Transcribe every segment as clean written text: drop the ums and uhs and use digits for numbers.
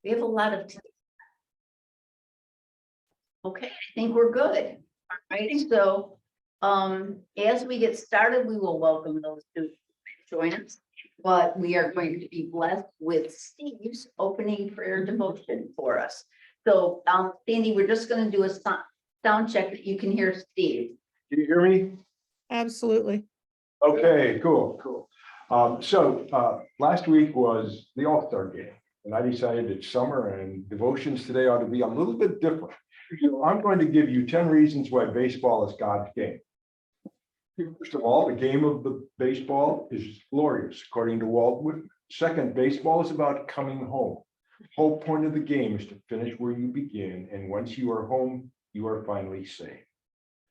We have a lot of. Okay, I think we're good. All right, so as we get started, we will welcome those who join us. But we are going to be blessed with Steve's opening prayer devotion for us. So Sandy, we're just going to do a sound check that you can hear Steve. Can you hear me? Absolutely. Okay, cool. Last week was the All-Star game, and I decided it's summer and devotions today ought to be a little bit different. So I'm going to give you 10 reasons why baseball is God's game. First of all, the game of the baseball is glorious, according to Walt Whitman. Second, baseball is about coming home. The whole point of the game is to finish where you begin, and once you are home, you are finally safe.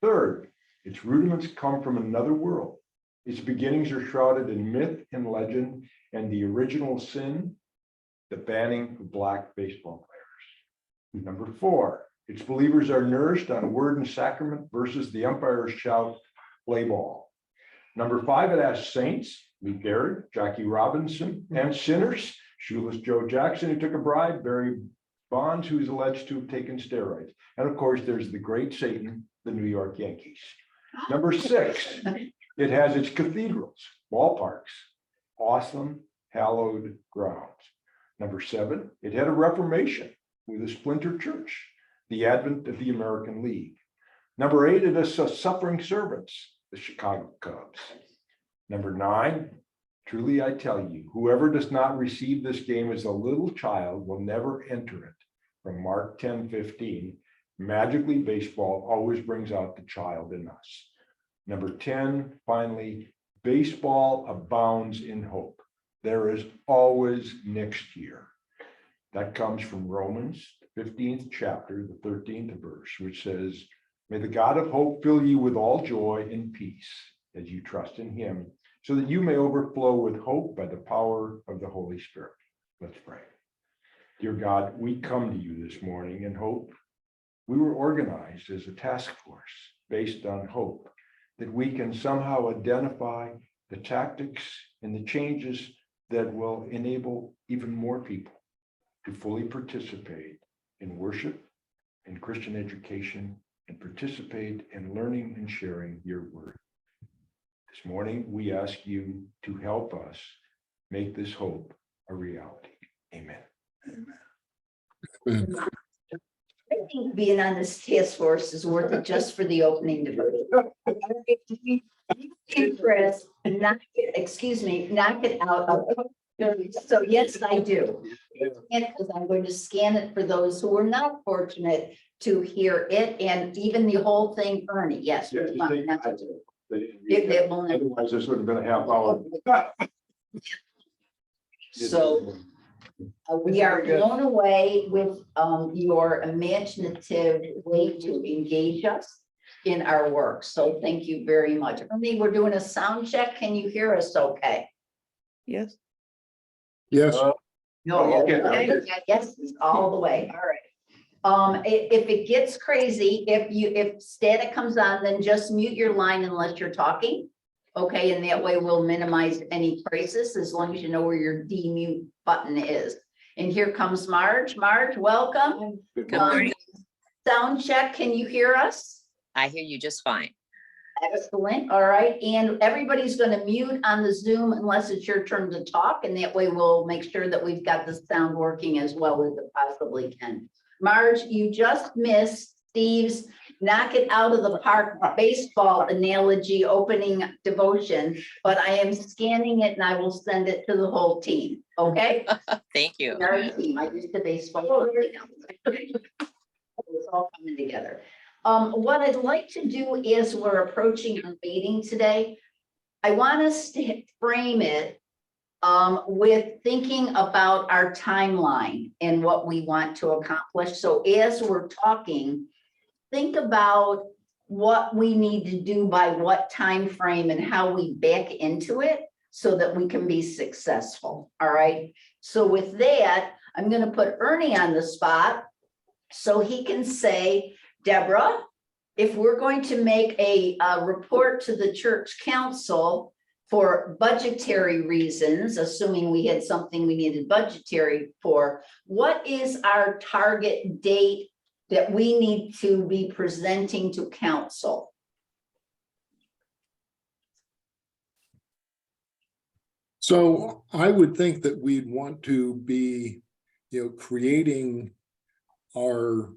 Third, its rudiments come from another world. Its beginnings are shrouded in myth and legend, and the original sin, the banning of black baseball players. Number four, its believers are nourished on word and sacrament versus the umpires shout, play ball. Number five, it has saints, Lee Garrett, Jackie Robinson, and sinners, shoeless Joe Jackson, who took a bribe, Barry Bonds, who's alleged to have taken steroids. And of course, there's the great Satan, the New York Yankees. Number six, it has its cathedrals, ballparks, awesome, hallowed grounds. Number seven, it had a Reformation with a splinter church, the advent of the American League. Number eight, it has suffering servants, the Chicago Cubs. Number nine, truly I tell you, whoever does not receive this game as a little child will never enter it. From Mark 10:15, magically baseball always brings out the child in us. Number 10, finally, baseball abounds in hope. There is always next year. That comes from Romans, 15th chapter, the 13th verse, which says, may the God of hope fill you with all joy and peace as you trust in him, so that you may overflow with hope by the power of the Holy Spirit. Let's pray. Dear God, we come to you this morning in hope. We were organized as a task force based on hope, that we can somehow identify the tactics and the changes that will enable even more people to fully participate in worship and Christian education and participate in learning and sharing your word. This morning, we ask you to help us make this hope a reality. Amen. I think being on this task force is worth it just for the opening devotion. Chris, knock it out of. So yes, I do. And because I'm going to scan it for those who are not fortunate to hear it, and even the whole thing, Ernie, yes. Yes, It will never- otherwise, this would have been a half hour. So we are blown away with your imaginative way to engage us in our work. So thank you very much. Ernie, we're doing a sound check. Can you hear us okay? Yes. Yes. No, Okay. yes, all the way. All right. If it gets crazy, if static comes on, then just mute your line unless you're talking. Okay, and that way we'll minimize any crisis as long as you know where your demute button is. And here comes Marge. Marge, welcome. Good morning. Sound check, can you hear us? I hear you just fine. Excellent, all right, and everybody's gonna mute on the Zoom unless it's your turn to talk, and that way we'll make sure that we've got the sound working as well as it possibly can. Marge, you just missed Steve's knock it out of the park baseball analogy opening devotion, but I am scanning it and I will send it to the whole team, okay? Thank you. Our team, I used to baseball. It's all coming together. What I'd like to do is we're approaching a meeting today. I want us to frame it with thinking about our timeline and what we want to accomplish. So as we're talking, think about what we need to do by what time frame and how we back into it so that we can be successful. All right. So with that, I'm going to put Ernie on the spot so he can say, Deborah, if we're going to make a report to the church council for budgetary reasons, assuming we had something we needed budgetary for, what is our target date that we need to be presenting to council? So I would think that we'd want to be, creating our,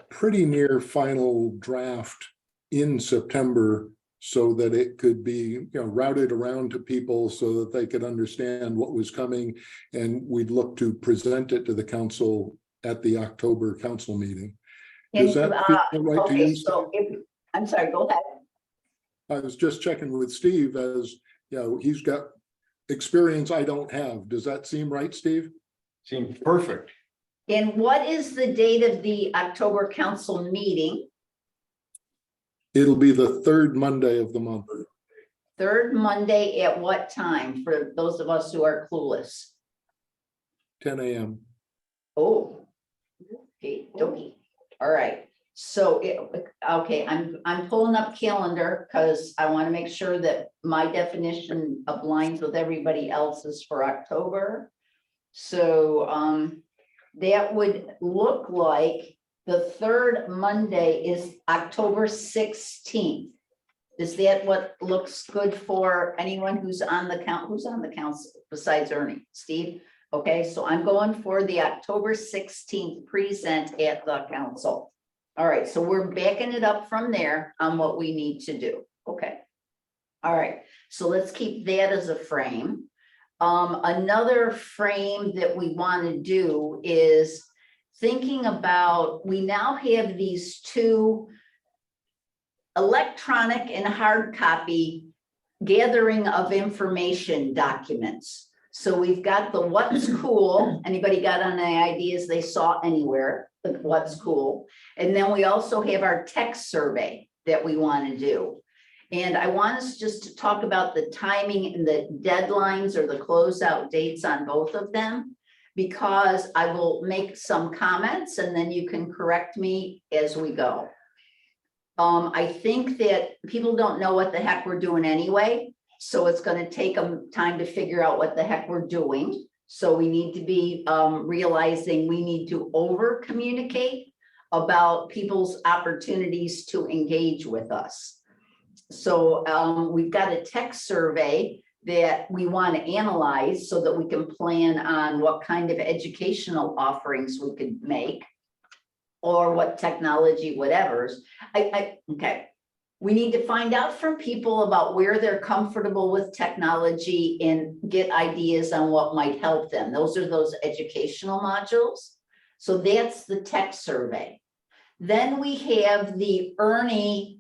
pretty near final draft in September so that it could be, routed around to people so that they could understand what was coming. And we'd look to present it to the council at the October council meeting. Does that feel right to Okay, you? so I'm sorry, go ahead. I was just checking with Steve as, he's got experience I don't have. Does that seem right, Steve? Seems perfect. And what is the date of the October council meeting? It'll be the third Monday of the month. Third Monday at what time for those of us who are clueless? 10 a.m. Oh, okay, dokie. All right. So, okay, I'm pulling up calendar because I want to make sure that my definition aligns with everybody else's for October. So, that would look like the third Monday is October 16th. Is that what looks good for anyone who's on the council besides Ernie? Steve? Okay, so I'm going for the October 16th present at the council. All right, so we're backing it up from there on what we need to do. Okay. All right, so let's keep that as a frame. Another frame that we want to do is thinking about, we now have these two electronic and hard copy gathering of information documents. So we've got the what's cool. Anybody got any ideas they saw anywhere, the what's cool? And then we also have our text survey that we want to do. And I want us just to talk about the timing and the deadlines or the closeout dates on both of them, because I will make some comments and then you can correct me as we go. I think that people don't know what the heck we're doing anyway. So it's going to take them time to figure out what the heck we're doing. So we need to be realizing we need to over communicate about people's opportunities to engage with us. So we've got a text survey that we want to analyze so that we can plan on what kind of educational offerings we could make or what technology, whatever's. Okay. We need to find out from people about where they're comfortable with technology and get ideas on what might help them. Those are those educational modules. So that's the tech survey. Then we have the Ernie,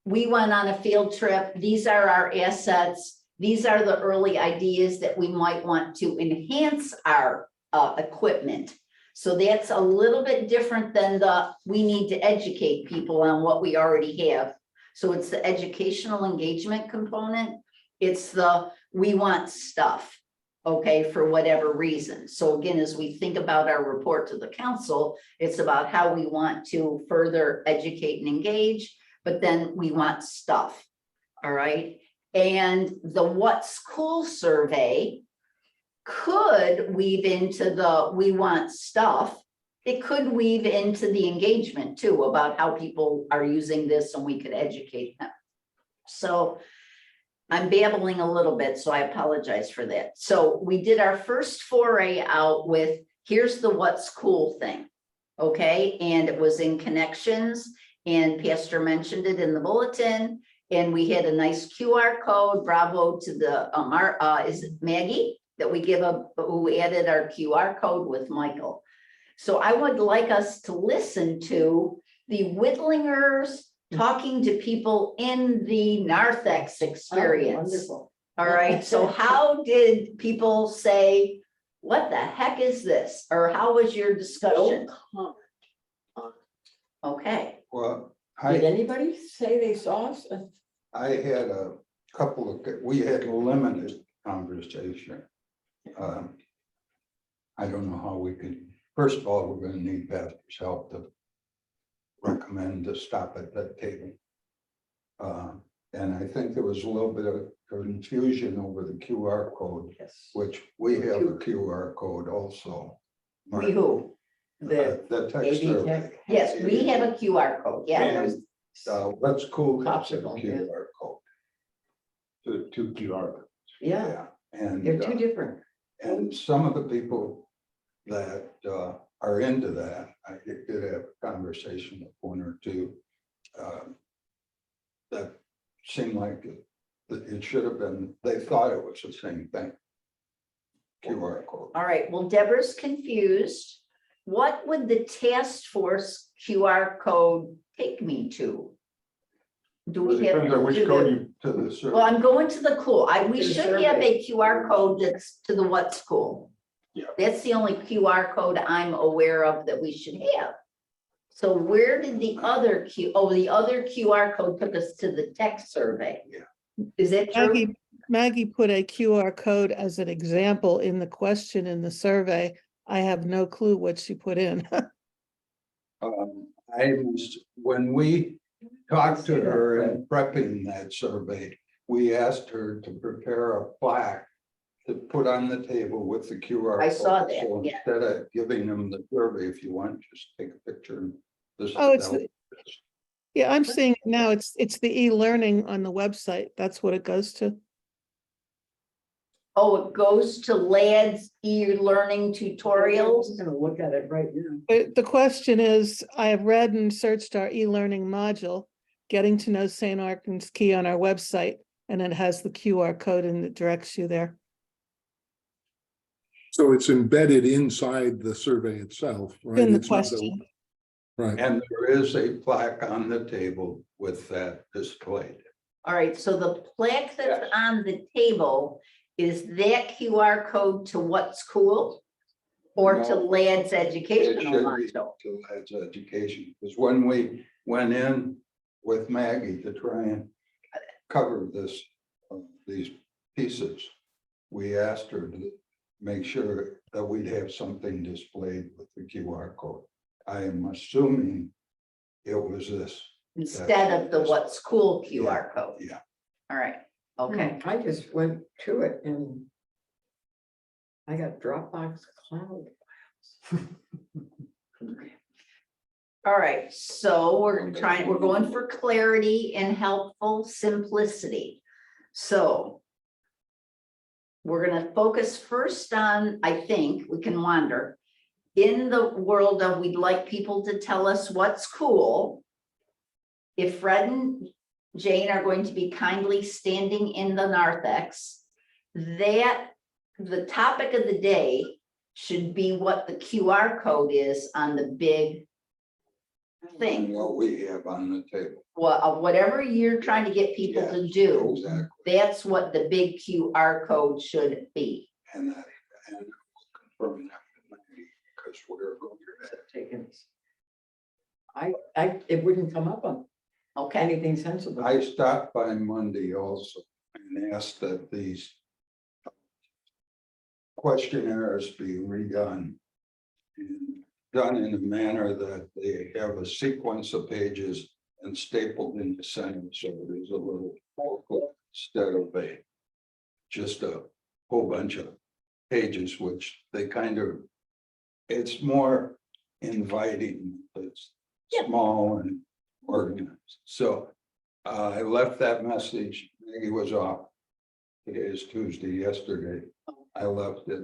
we went on a field trip. These are our assets. These are the early ideas that we might want to enhance our equipment. So that's a little bit different than we need to educate people on what we already have. So it's the educational engagement component. It's the, we want stuff, okay, for whatever reason. So again, as we think about our report to the council, it's about how we want to further educate and engage, but then we want stuff, all right? And the what's cool survey could weave into the we want stuff. It could weave into the engagement too, about how people are using this and we could educate them. So I'm babbling a little bit, so I apologize for that. So we did our first foray out with, here's the what's cool thing, okay? And it was in connections, and Pastor mentioned it in the bulletin, and we had a nice QR code, bravo to the, is it Maggie? That we give who added our QR code with Michael. So I would like us to listen to the Whittlingers talking to people in the narthex experience. Wonderful. All right, so how did people say, what the heck is this? Or how was your discussion? No comment. Okay, Well, Did I anybody say they saw us? had a couple of, we had limited conversation. I don't know how we could, first of all, we're gonna need Pastor's help to recommend to stop at that table. And I think there was a little bit of confusion over the QR code, Yes. which we have a QR code also. We who? The tech AV survey. Tech. Yes, we have a QR code, yeah. And, Let's cool has a Popsicle, yeah. QR code. Two QR. Yeah, And. they're two different. And some of the people that are into that, I did have a conversation with one or two. That seemed like it should have been, they thought it was the same thing. QR code. All right, well, Deborah's confused. What would the task force QR code take me to? Do we have? Depends on which do code the- you, To the survey. Well, I'm going to the cool. We To the should have survey. a QR code that's to the what's cool. Yeah. That's the only QR code I'm aware of that we should have. So where did the other the other QR code took us to the tech survey? Yeah. Is that true? Maggie put a QR code as an example in the question in the survey. I have no clue what she put in. When we talked to her in prepping that survey, we asked her to prepare a plaque to put on the table with the QR. I saw code. that, So yeah. instead of giving them the survey, if you want, just take a picture. And this. Oh, it's Yeah, I'm seeing it now. It's the e-learning on the website. That's what it goes to. Oh, it goes to LAD's e-learning tutorials. I'm gonna look at it right now. The question is, I have read and searched our e-learning module, getting to know St. Arkan's Key on our website, and it has the QR code and it directs you there. So it's embedded inside the survey itself, right? In the It's not question. Right. And there is a plaque on the table with that displayed. All right, so the plaque that's on the table, is that QR code to what's cool? Or to No. LAD's It educational should be module? to Lad's education, because when we went in with Maggie to try and cover this, these pieces, we asked her to make sure that we'd have something displayed with the QR code. I am assuming it was this. Instead of the what's cool QR code? Yeah. All right, okay. I just went to it and I got Dropbox Cloud. All right, so we're going for clarity and helpful simplicity. So we're gonna focus first on, I think, we can wander. In the world of, we'd like people to tell us what's cool. If Fred and Jane are going to be kindly standing in the narthex, that the topic of the day should be what the QR code is on the big And thing. what we have on the table. Whatever you're trying to get people to Yes, do, Exactly, that's what the big QR code should be. and that, and we'll confirm that with Maggie, because we're going to. It wouldn't come up on Okay, anything sensible. I stopped by Monday also and asked that these questionnaires be redone and done in a manner that they have a sequence of pages and stapled in the center, so there's a little booklet instead of just a whole bunch of pages, which they kind of, it's more inviting, it's Yeah. small and organized. So I left that message. Maggie was off. It is Tuesday, yesterday. I left it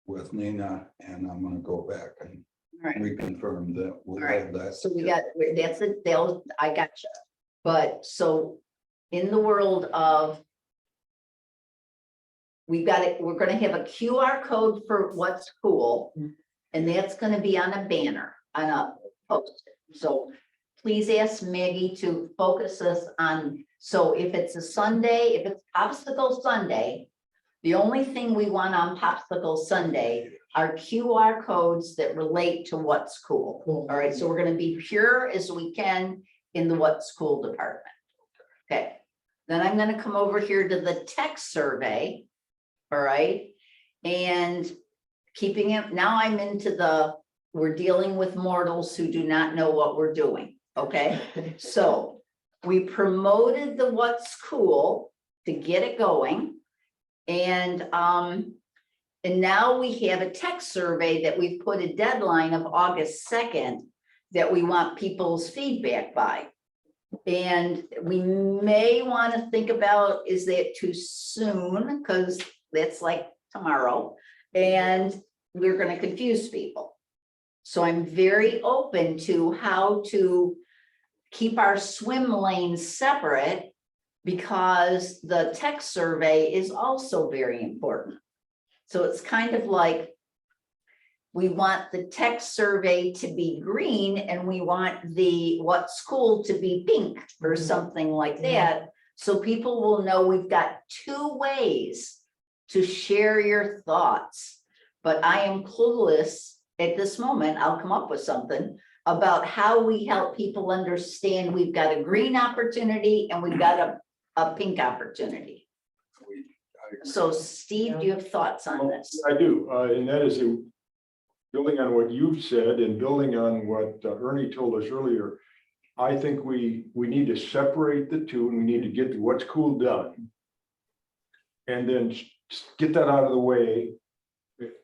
with Nina and I'm gonna go back and all right, reconfirm that all we'll right. have that. So we got, that's it, I got you. But so in the world of we've got it, we're gonna have a QR code for what's cool. And that's gonna be on a banner, on a post. So please ask Maggie to focus us on, so if it's a Sunday, if it's Popsicle Sunday, the only thing we want on Popsicle Sunday are QR codes that relate to what's cool. Cool. All right, so we're gonna be pure as we can in the what's cool department. Okay, then I'm gonna come over here to the tech survey. All right, and keeping it, now I'm into we're dealing with mortals who do not know what we're doing, okay? So We promoted the What's Cool to get it going. And now we have a tech survey that we've put a deadline of August 2nd that we want people's feedback by. And we may want to think about, is that too soon? Because that's like tomorrow, and we're going to confuse people. So I'm very open to how to keep our swim lanes separate, because the tech survey is also very important. So it's kind of like, we want the tech survey to be green and we want the What's Cool to be pink or something like that. So people will know we've got two ways to share your thoughts. But I am clueless at this moment. I'll come up with something about how we help people understand we've got a green opportunity and we've got a pink opportunity. So Steve, do you have thoughts on this? I do, and that is building on what you've said and building on what Ernie told us earlier. I think we need to separate the two, and we need to get What's Cool done. And then get that out of the way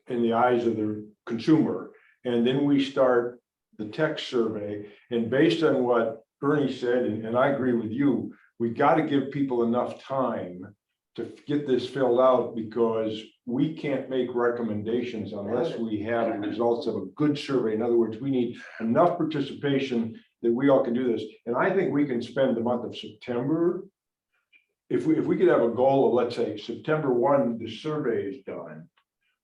in the eyes of the consumer. And then we start the tech survey. And based on what Ernie said, and I agree with you, we got to give people enough time to get this filled out, because we can't make recommendations unless we have the results of a good survey. In other words, we need enough participation that we all can do this. And I think we can spend the month of September. If we could have a goal of, let's say, September 1, the survey is done,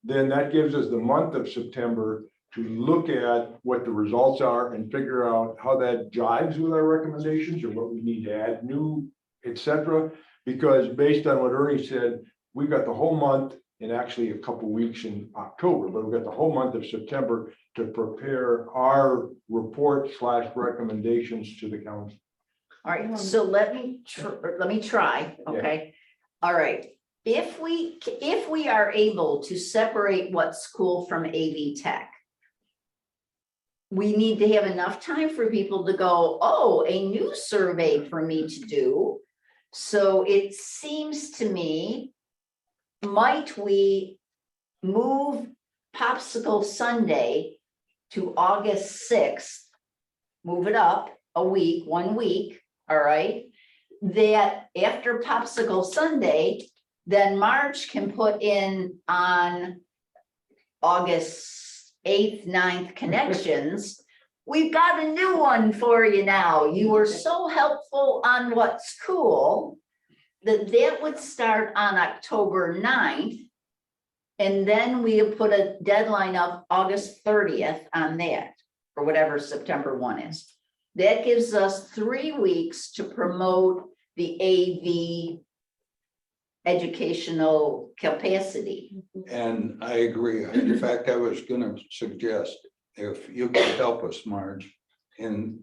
then that gives us the month of September to look at what the results are and figure out how that jives with our recommendations or what we need to add new, etc. Because based on what Ernie said, we've got the whole month and actually a couple weeks in October, but we've got the whole month of September to prepare our report / recommendations to the council. All right, so let me try, okay? All right, if we are able to separate What's Cool from AV Tech, we need to have enough time for people to go, oh, a new survey for me to do. So it seems to me, might we move Popsicle Sunday to August 6th, move it up a week, 1 week, all right? That after Popsicle Sunday, then March can put in on August 8th, 9th connections. We've got a new one for you now. You were so helpful on What's Cool that would start on October 9th. And then we put a deadline of August 30th on that, or whatever September 1 is. That gives us 3 weeks to promote the AV educational capacity. And I agree. In fact, I was going to suggest, if you could help us, Marge, in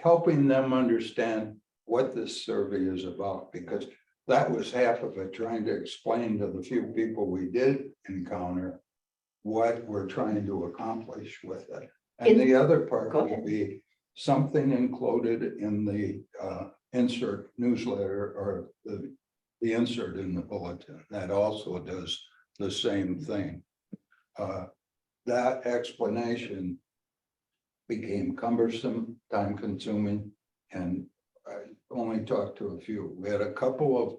helping them understand what this survey is about, because that was half of it, trying to explain to the few people we did encounter what we're trying to accomplish with it. And the other part would be something included in the insert newsletter, or the insert in the bulletin that also does the same thing. That explanation became cumbersome, time consuming, and I only talked to a few. We had a couple of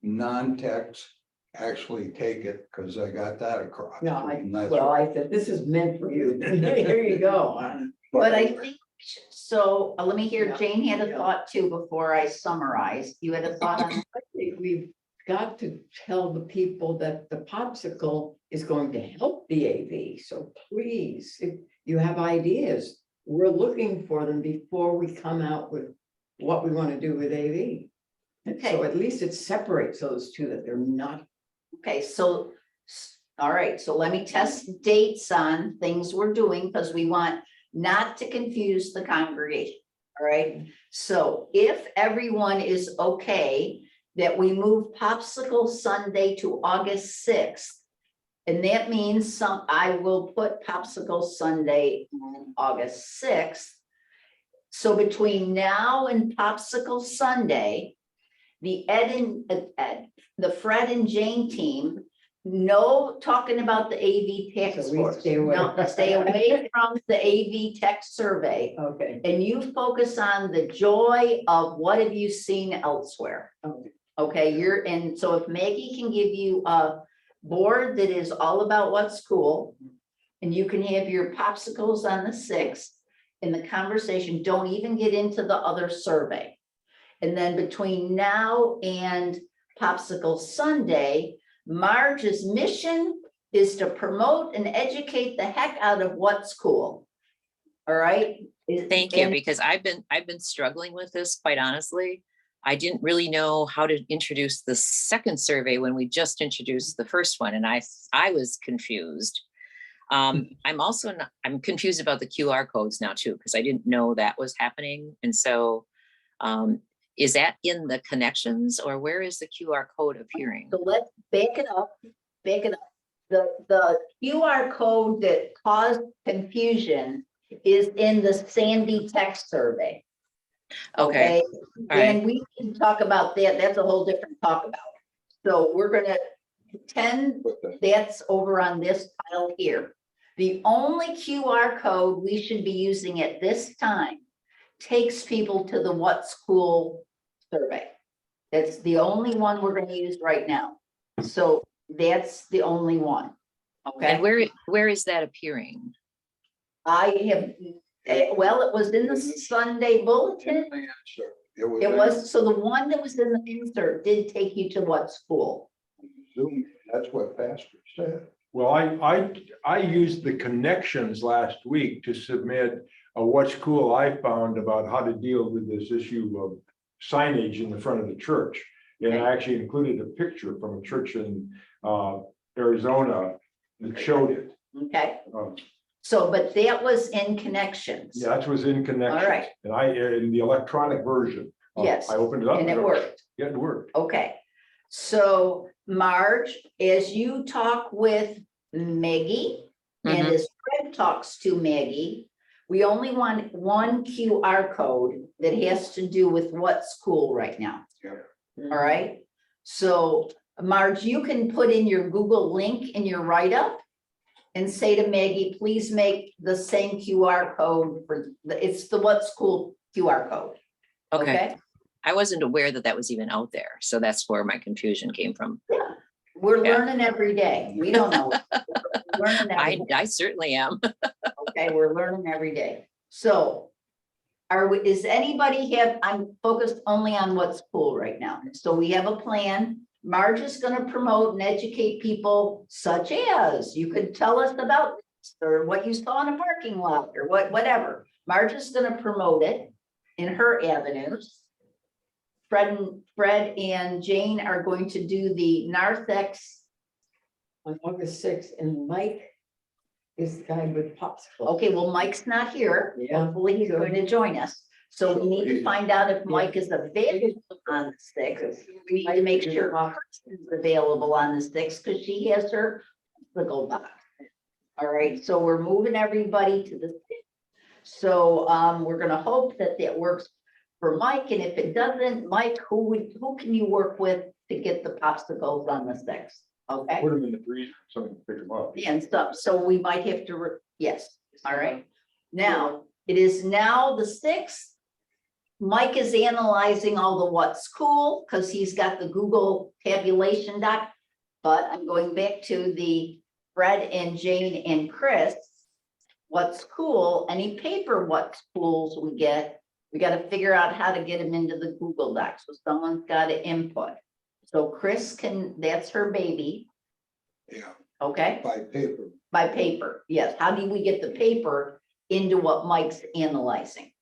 non-techs actually take it, because I got that across. No, And that's I said, this is meant for you. Here you go. But I think, so let me hear, Yeah. Jane had a thought too before I summarize. You had a thought on, I think we've got to tell the people that the popsicle is going to help the AV. So please, if you have ideas, we're looking for them before we come out with what we want to do with AV. Okay. So at least it separates those two, that they're not. okay, so, all right, so let me test dates on things we're doing, because we want not to confuse the congregation, all right? So if everyone is okay that we move Popsicle Sunday to August 6th, and that means I will put Popsicle Sunday on August 6th. So between now and Popsicle Sunday, the the Fred and Jane team, no talking about the AV tax So we force. stay away. No, stay away from the AV tech survey. Okay. And you focus on the joy of what have you seen elsewhere? Okay. Okay, and so if Maggie can give you a board that is all about what's cool, and you can have your popsicles on the 6th, in the conversation, don't even get into the other survey. And then between now and Popsicle Sunday, Marge's mission is to promote and educate the heck out of what's cool. All right? Thank you, And- because I've been struggling with this, quite honestly. I didn't really know how to introduce the second survey when we just introduced the first one, and I was confused. I'm confused about the QR codes now too, because I didn't know that was happening. And so is that in the connections, or where is the QR code appearing? So let's back it up, The QR code that caused confusion is in the Sandy text survey. Okay, all right. And we can talk about that. That's a whole different talk about. So we're gonna pretend that's over on this file here. The only QR code we should be using at this time takes people to the What's Cool survey. That's the only one we're gonna use right now. So that's the only one. Okay, And where is that appearing? I have, well, it was in the Sunday bulletin. It was, so the one that was in the insert did take you to What's Cool. Zoom, that's what Pastor said. Well, I used the connections last week to submit a what's cool I found about how to deal with this issue of signage in the front of the church. And I actually included a picture from a church in Arizona that showed it. Okay, Um, so, but that was in connections. Yeah, that was in connection. All right. And in the electronic version. Yes, I opened it up. And it worked. Yeah, it worked. Okay, so Marge, as you talk with Maggie and Mhm. as Fred talks to Maggie, we only want one QR code that has to do with What's Cool right now. All right, so Marge, you can put in your Google link in your write-up and say to Maggie, please make the same QR code it's the What's Cool QR code. Okay, I wasn't aware that that was even out there. So that's where my confusion came from. We're Yeah. learning every day. We don't know. We're learning every day. I certainly am. Okay, we're learning every day. So is anybody I'm focused only on What's Cool right now. So we have a plan. Marge is going to promote and educate people such as you could tell us about this, or what you saw in a parking lot or whatever. Marge is going to promote it in her avenues. Fred and Jane are going to do the narthex. On August 6th, and Mike is the guy with popsicle. Okay, well, Mike's not here. Yeah. Hopefully he's going to join us. So we need to find out if Mike is available on the 6th. We need to make sure Kristen's available on the 6th because she has her little box. All right, so we're moving everybody to the 6th. So we're gonna hope that works for Mike, and if it doesn't, Mike, who can you work with to get the popsicles on the 6th? Okay, Put them in the freezer, someone can pick them up. and stuff, so we might have to, yes, all right. Now, it is now the 6th. Mike is analyzing all the What's Cool, because he's got the Google tabulation doc. But I'm going back to the Fred and Jane and Chris. What's Cool, any paper What's Cools we get, we got to figure out how to get them into the Google Doc. So someone's got to input. So Chris that's her baby, Yeah, okay? by paper. By paper, yes. How do we get the paper into what Mike's analyzing?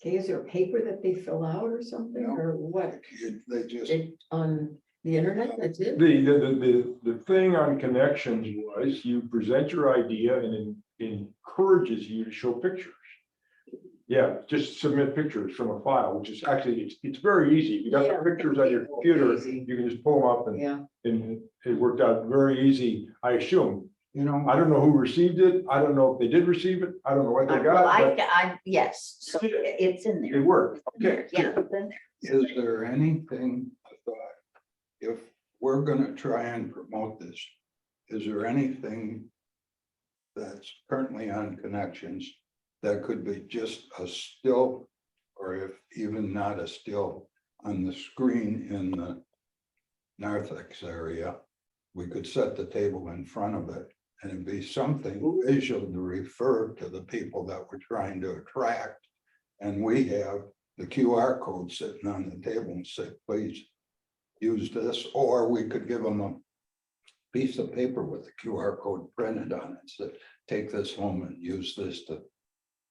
Okay, is there paper that they fill out or something, No. or what? They just, On the internet, that's it? The thing on connections was you present your idea and it encourages you to show pictures. Yeah, just submit pictures from a file, which is actually, it's very easy. You got the pictures on your computer, Easy. you can just pull them up Yeah, and it worked out very easy, I assume, You know, I don't know who received it. I don't know if they did receive it. I don't know what they Well, got, but yes, so it's in it there. worked. Okay. Yeah, it's in there. is there anything, I thought, if we're gonna try and promote this, is there anything that's currently on Connections that could be just a still, or if even not a still, on the screen in the narthex area? We could set the table in front of it and it'd be something visual to refer to the people that we're trying to attract. And we have the QR code sitting on the table and say, please use this, or we could give them a piece of paper with the QR code printed on it, so take this home and use this to.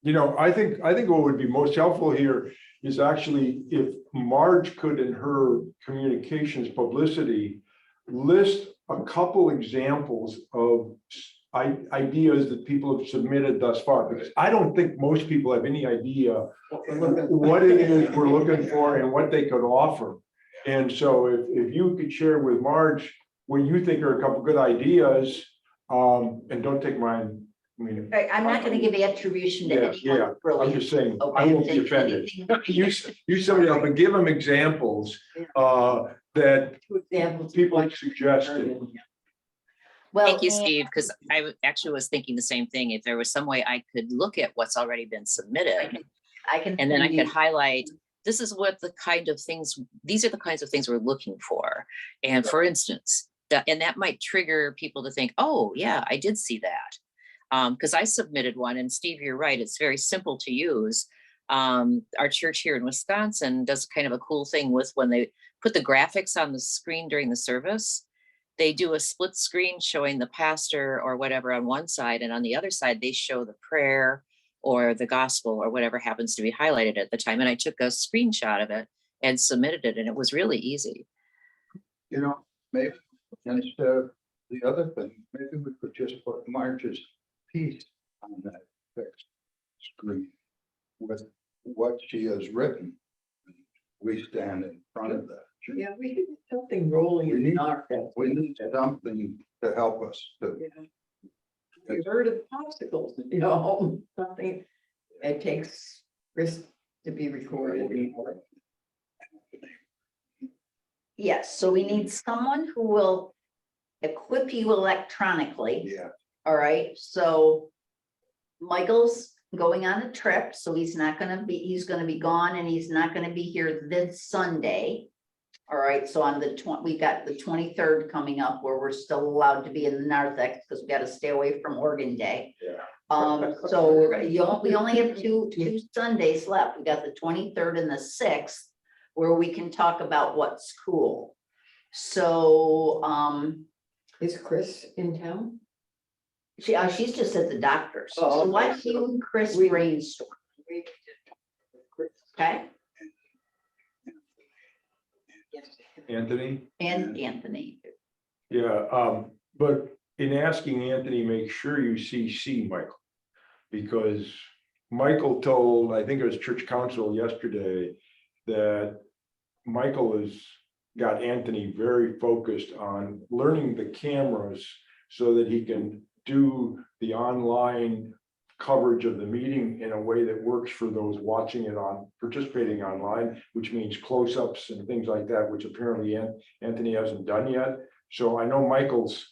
You know, I think what would be most helpful here is actually if Marge could, in her communications publicity, list a couple examples of ideas that people have submitted thus far, because I don't think most people have any idea what it is we're looking for and what they could offer. And so if you could share with Marge what you think are a couple good ideas, and don't take mine, I mean, I'm not gonna give attribution to yeah, anyone yeah, I'm brilliant. just saying, I Okay, won't be take offended. anything. Use somebody else, but give them examples, that Two examples. people have suggested. Well, Thank you, and- Steve, because actually was thinking the same thing. If there was some way I could look at what's already been submitted, I can. and then I send could you- highlight, this is what the kind of things, these are the kinds of things we're looking for. And for instance, and that might trigger people to think, oh, yeah, I did see that. Because I submitted one, and Steve, you're right, it's very simple to use. Our church here in Wisconsin does kind of a cool thing with when they put the graphics on the screen during the service. They do a split screen showing the pastor or whatever on one side, and on the other side, they show the prayer or the gospel or whatever happens to be highlighted at the time. And I took a screenshot of it and submitted it, and it was really easy. You know, maybe instead of the other thing, maybe we could just put Marge's piece on that fixed screen with what she has written. We stand in front of that. Yeah, we need something rolling We in need- our. We need something to help us to. We've heard of popsicles, you know, something, it takes risk to be recorded. Yes, so we need someone who will equip you electronically. Yeah, All right, so Michael's going on a trip, so he's gonna be gone, and he's not gonna be here this Sunday. All right, so on the we got the 23rd coming up, where we're still allowed to be in the narthex because we gotta stay away from Oregon Day. Yeah. So we only have two Sundays left. We got the 23rd and the 6th, where we can talk about what's cool. So, Is Chris in town? she's just at the doctor's. Oh, So why okay. don't you and Chris We- brainstorm, okay? Anthony? And Anthony. Yeah, but in asking Anthony, make sure you CC Michael. Because Michael told, I think it was church council yesterday, that Michael has got Anthony very focused on learning the cameras so that he can do the online coverage of the meeting in a way that works for those watching it participating online, which means close-ups and things like that, which apparently Anthony hasn't done yet. So I know Michael's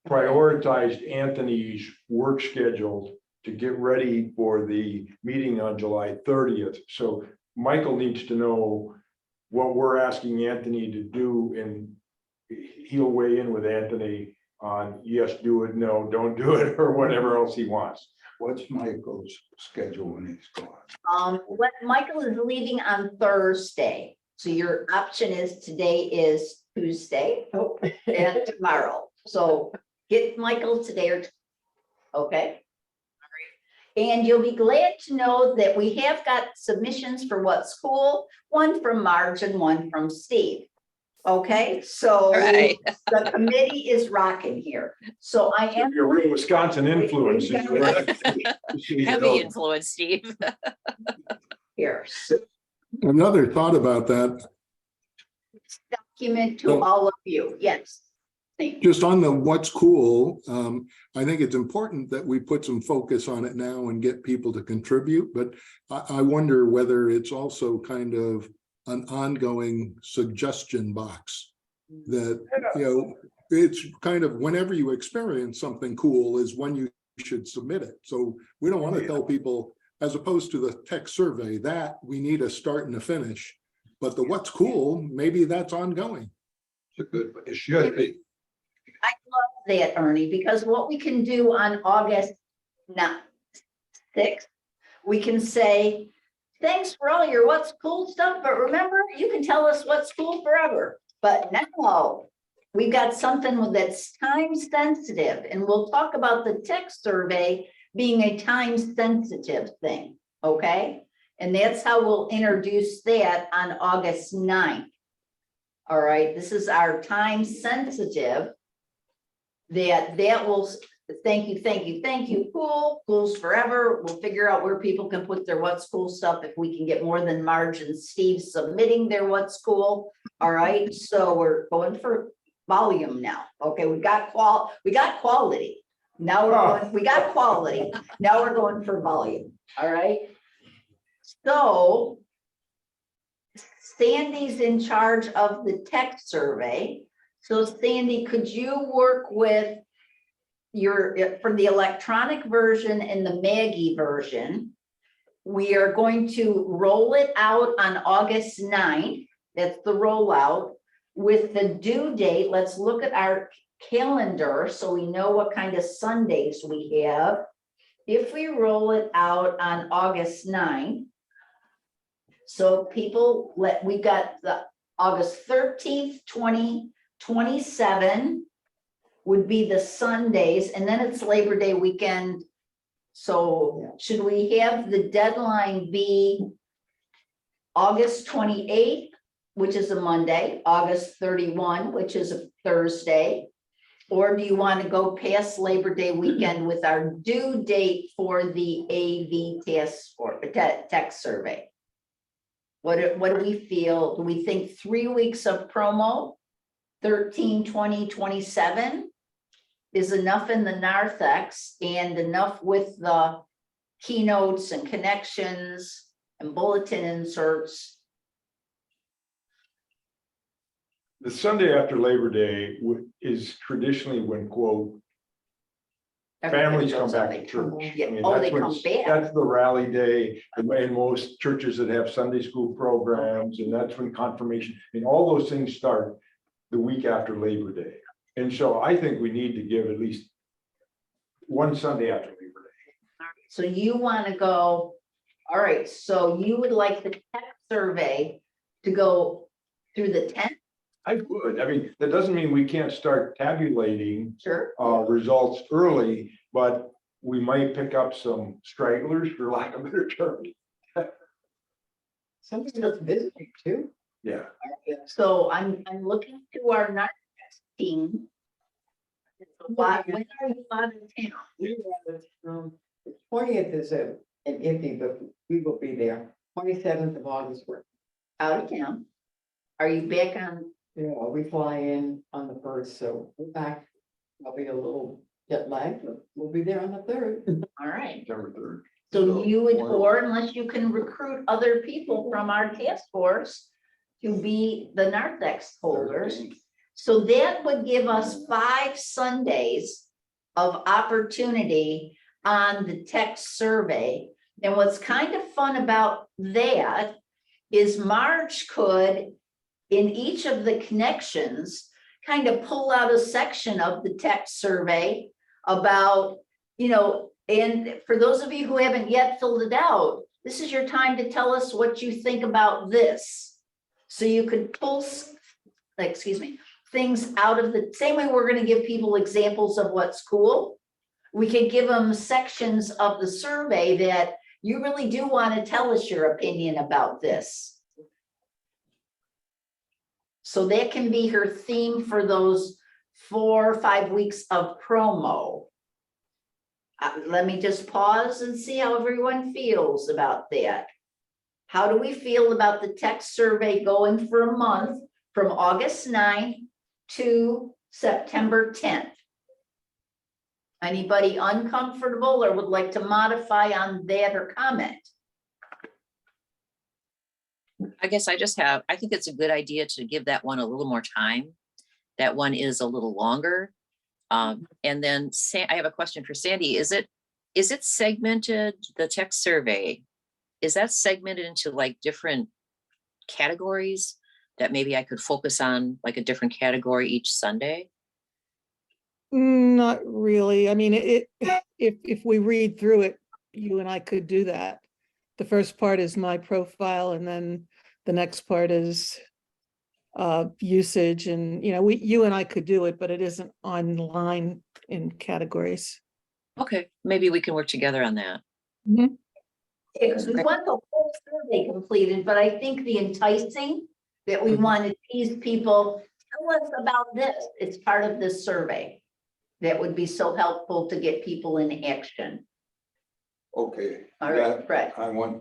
prioritized Anthony's work schedule to get ready for the meeting on July 30th. So Michael needs to know what we're asking Anthony to do, and he'll weigh in with Anthony on yes, do it, no, don't do it, or whatever else he wants. what's Michael's schedule when he's gone? What Michael is leaving on Thursday. So your option is today is Tuesday Oh. and tomorrow. So get Michael today or, okay? And you'll be glad to know that we have got submissions for what's cool, one from Marge and one from Steve. Okay, so Right. the committee is rocking here. So I am. Your real Wisconsin influence. Heavy influence, Steve. Here, Another thought about that, document to all of you, yes. Just on the what's cool, I think it's important that we put some focus on it now and get people to contribute, but I wonder whether it's also kind of an ongoing suggestion box that, it's kind of whenever you experience something cool is when you should submit it. So we don't want to tell people, as opposed to the tech survey, that we need a start and a finish, but the what's cool, maybe that's ongoing. It's a good, it should be. I love that, Ernie, because what we can do on August 6th, we can say, thanks for all your what's cool stuff, but remember, you can tell us what's cool forever. But now we've got something that's time sensitive, and we'll talk about the tech survey being a time sensitive thing, okay? And that's how we'll introduce that on August 9th. All right, this is our time sensitive. That will, thank you, Cool's forever. We'll figure out where people can put their what's cool stuff if we can get more than Marge and Steve submitting their what's cool. All right, so we're going for volume now. Okay, we got quality. Now we're going, we got quality. Now we're going for volume. All right. So Sandy's in charge of the tech survey. So Sandy, could you work with for the electronic version and the Maggie version? We are going to roll it out on August 9th. That's the rollout. With the due date, let's look at our calendar so we know what kind of Sundays we have. If we roll it out on August 9th, so people, we got the August 13th, 27 would be the Sundays, and then it's Labor Day weekend. So should we have the deadline be August 28th, which is a Monday, August 31, which is a Thursday? Or do you want to go past Labor Day weekend with our due date for the AV test or tech survey? What do we feel? Do we think 3 weeks of promo, 13, 20, 27 is enough in the narthex and enough with the keynotes and connections and bulletin inserts? The Sunday after Labor Day is traditionally when, quote, families come back to church. Yeah. I mean, Oh, that's they when- come back. That's the rally day, and most churches that have Sunday school programs, and that's when confirmation, I mean, all those things start the week after Labor Day. And so I think we need to give at least one Sunday after Labor Day. So you want to go, all right, so you would like the tech survey to go through the 10th? I would, I mean, that doesn't mean we can't start tabulating Sure. results early, but we might pick up some stragglers, for lack of a better term. Somebody that's visiting too. Yeah. So I'm looking to our next team. It's a lot. When are you out of town? The 20th is an iffy, but we will be there. 27th of August, we're, Out of town. Are you back on? we fly in on the 1st, so we're back. I'll be a little jet lagged, but we'll be there on the 3rd. All right. September 3rd. So you would, or unless you can recruit other people from our task force to be the narthex holders. So that would give us 5 Sundays of opportunity on the tech survey. And what's kind of fun about that is Marge could, in each of the connections, kind of pull out a section of the tech survey about, and for those of you who haven't yet filled it out, this is your time to tell us what you think about this. So you could pull, things out of the same way we're going to give people examples of what's cool. We could give them sections of the survey that you really do want to tell us your opinion about this. So that can be her theme for those 4 or 5 weeks of promo. Let me just pause and see how everyone feels about that. How do we feel about the tech survey going for a month from August 9th to September 10th. Anybody uncomfortable or would like to modify on that or comment? I guess I think it's a good idea to give that one a little more time. That one is a little longer. And then I have a question for Sandy. Is it segmented, the text survey? Is that segmented into like different categories that maybe I could focus on, like a different category each Sunday? Not really. I mean, if we read through it, you and I could do that. The first part is my profile, and then the next part is usage, and you and I could do it, but it isn't online in categories. Okay, maybe we can work together on that. Because we want the whole survey completed, but I think the enticing that we want to tease people, tell us about this. It's part of this survey. That would be so helpful to get people in action. Okay. All right, that- Fred.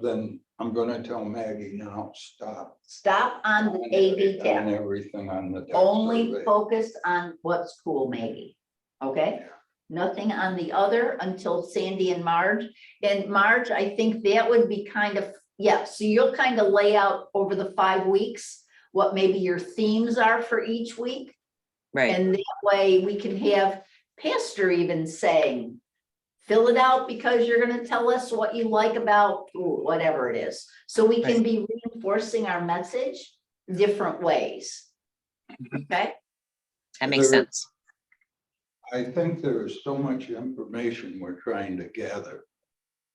then I'm gonna tell Maggie now, stop. Stop on the AV On tab. everything on the. text Only survey. focus on what's cool, Maggie. Okay? Yeah. Nothing on the other until Sandy and Marge. And Marge, I think that would be kind of, yeah, so you'll kind of lay out over the 5 weeks what maybe your themes are for each week. Right. And that way we can have Pastor even saying, fill it out because you're gonna tell us what you like about whatever it is. So we can be reinforcing our message different ways. Okay? That makes There- sense. I think there is so much information we're trying to gather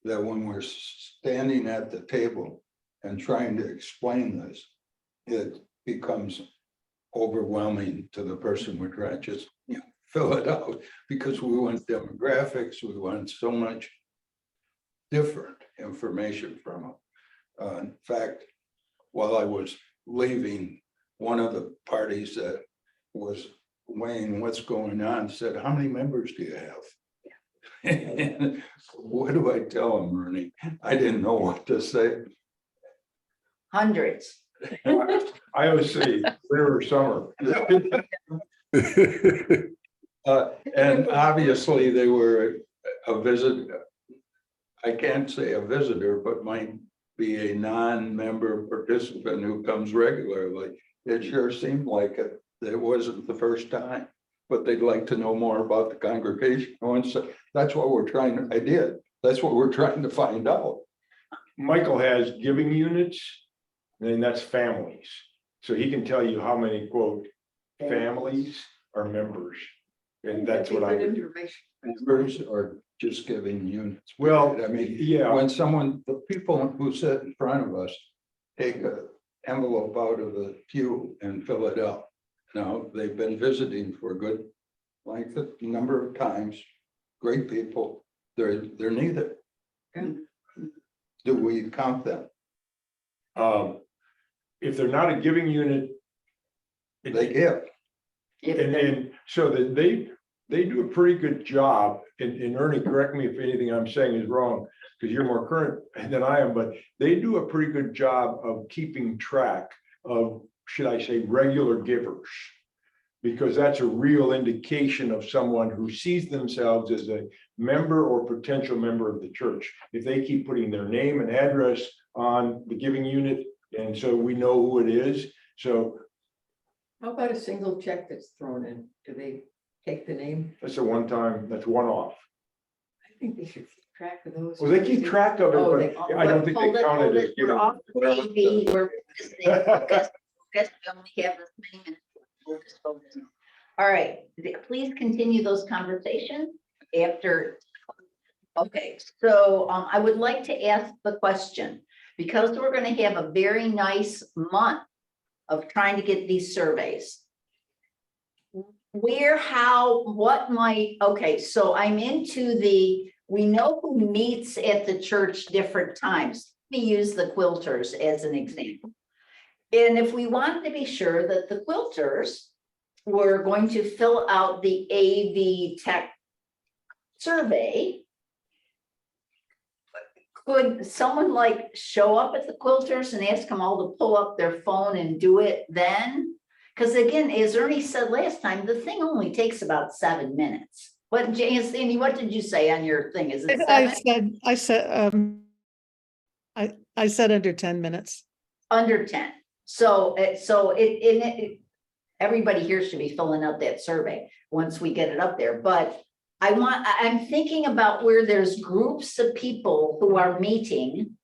that when we're standing at the table and trying to explain this, it becomes overwhelming to the person we're trying to just fill it out, because we want demographics, we want so much different information from them. In fact, while I was leaving, one of the parties that was weighing what's going on said, how many members do you have? And what do I tell them, Ernie? I didn't know what to say. Hundreds. I always say winter or summer. And obviously they were a visit. I can't say a visitor, but might be a non-member participant who comes regularly. It sure seemed like it. It wasn't the first time, but they'd like to know more about the congregation. So that's what we're trying to, that's what we're trying to find out. Michael has giving units, and that's families. So he can tell you how many, quote, families are members. And that's what I would do. Members or just giving units. Well, I mean, yeah, when the people who sit in front of us take an envelope out of the pew and fill it out. Now, they've been visiting for a good length of number of times, great people, they're neither. Do we count them? if they're not a giving unit. They give. And so that they do a pretty good job, and Ernie, correct me if anything I'm saying is wrong, because you're more current than I am, but they do a pretty good job of keeping track of, should I say, regular givers. Because that's a real indication of someone who sees themselves as a member or potential member of the church. If they keep putting their name and address on the giving unit, and so we know who it is. So How about a single check that's thrown in? Do they take the name? that's a one-time, that's one-off. I think they should keep track of those. Well, they keep track of Oh, it, but I don't think they count it as We're giving. off the baby, we're focusing, focus, we only have this many minutes. We'll just focus. All right, please continue those conversations after. Okay, so I would like to ask the question, because we're going to have a very nice month of trying to get these surveys. Where, how, what might, okay, so I'm into we know who meets at the church different times. Let me use the quilters as an example. And if we wanted to be sure that the quilters were going to fill out the AV tech survey, could someone like show up at the quilters and ask them all to pull up their phone and do it then? Because again, as Ernie said last time, the thing only takes about 7 minutes. What, James, Sandy, what did you say on your thing? Is it I 7? I said under 10 minutes. Under 10. So everybody here should be filling out that survey once we get it up there, but I'm thinking about where there's groups of people who are meeting.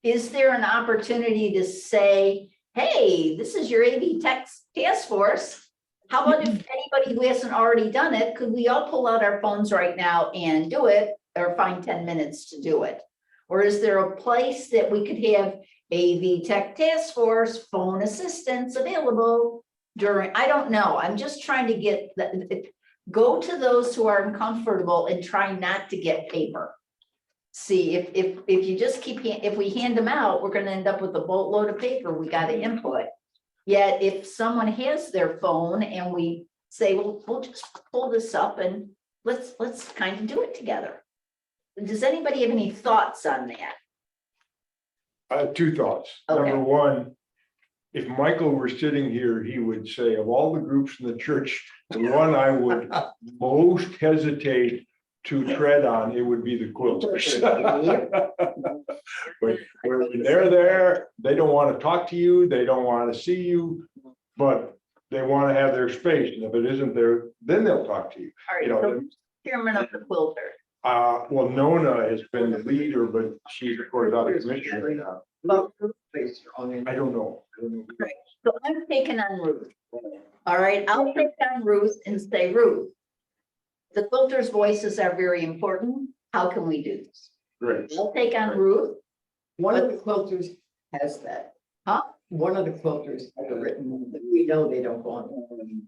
Is there an opportunity to say, hey, this is your AV task force? How about if anybody who hasn't already done it, could we all pull out our phones right now and do it, or find 10 minutes to do it? Or is there a place that we could have AV Tech Task Force phone assistance available during, I don't know, I'm just trying to get, go to those who are uncomfortable and try not to get paper. See, if you just keep, if we hand them out, we're gonna end up with a boatload of paper we gotta input. Yet if someone has their phone and we say, well, we'll just pull this up and let's kind of do it together. Does anybody have any thoughts on that? I have two thoughts. Okay. Number one, if Michael were sitting here, he would say of all the groups in the church, the one I would most hesitate to tread on, it would be the quilters. When they're there, they don't want to talk to you, they don't want to see you, but they want to have their space. And if it isn't there, then they'll talk to you. All right, You know, so chairman of the quilter. Well, Nona has been the leader, but she's of course out of commission right now. I don't know. Right. So I'm taking on Ruth. All right, I'll take on Ruth and say, Ruth, the quilters' voices are very important. How can we do this? Great. I'll take on Ruth. One of the quilters has that. Huh? One of the quilters has a written one, but we know they don't go on.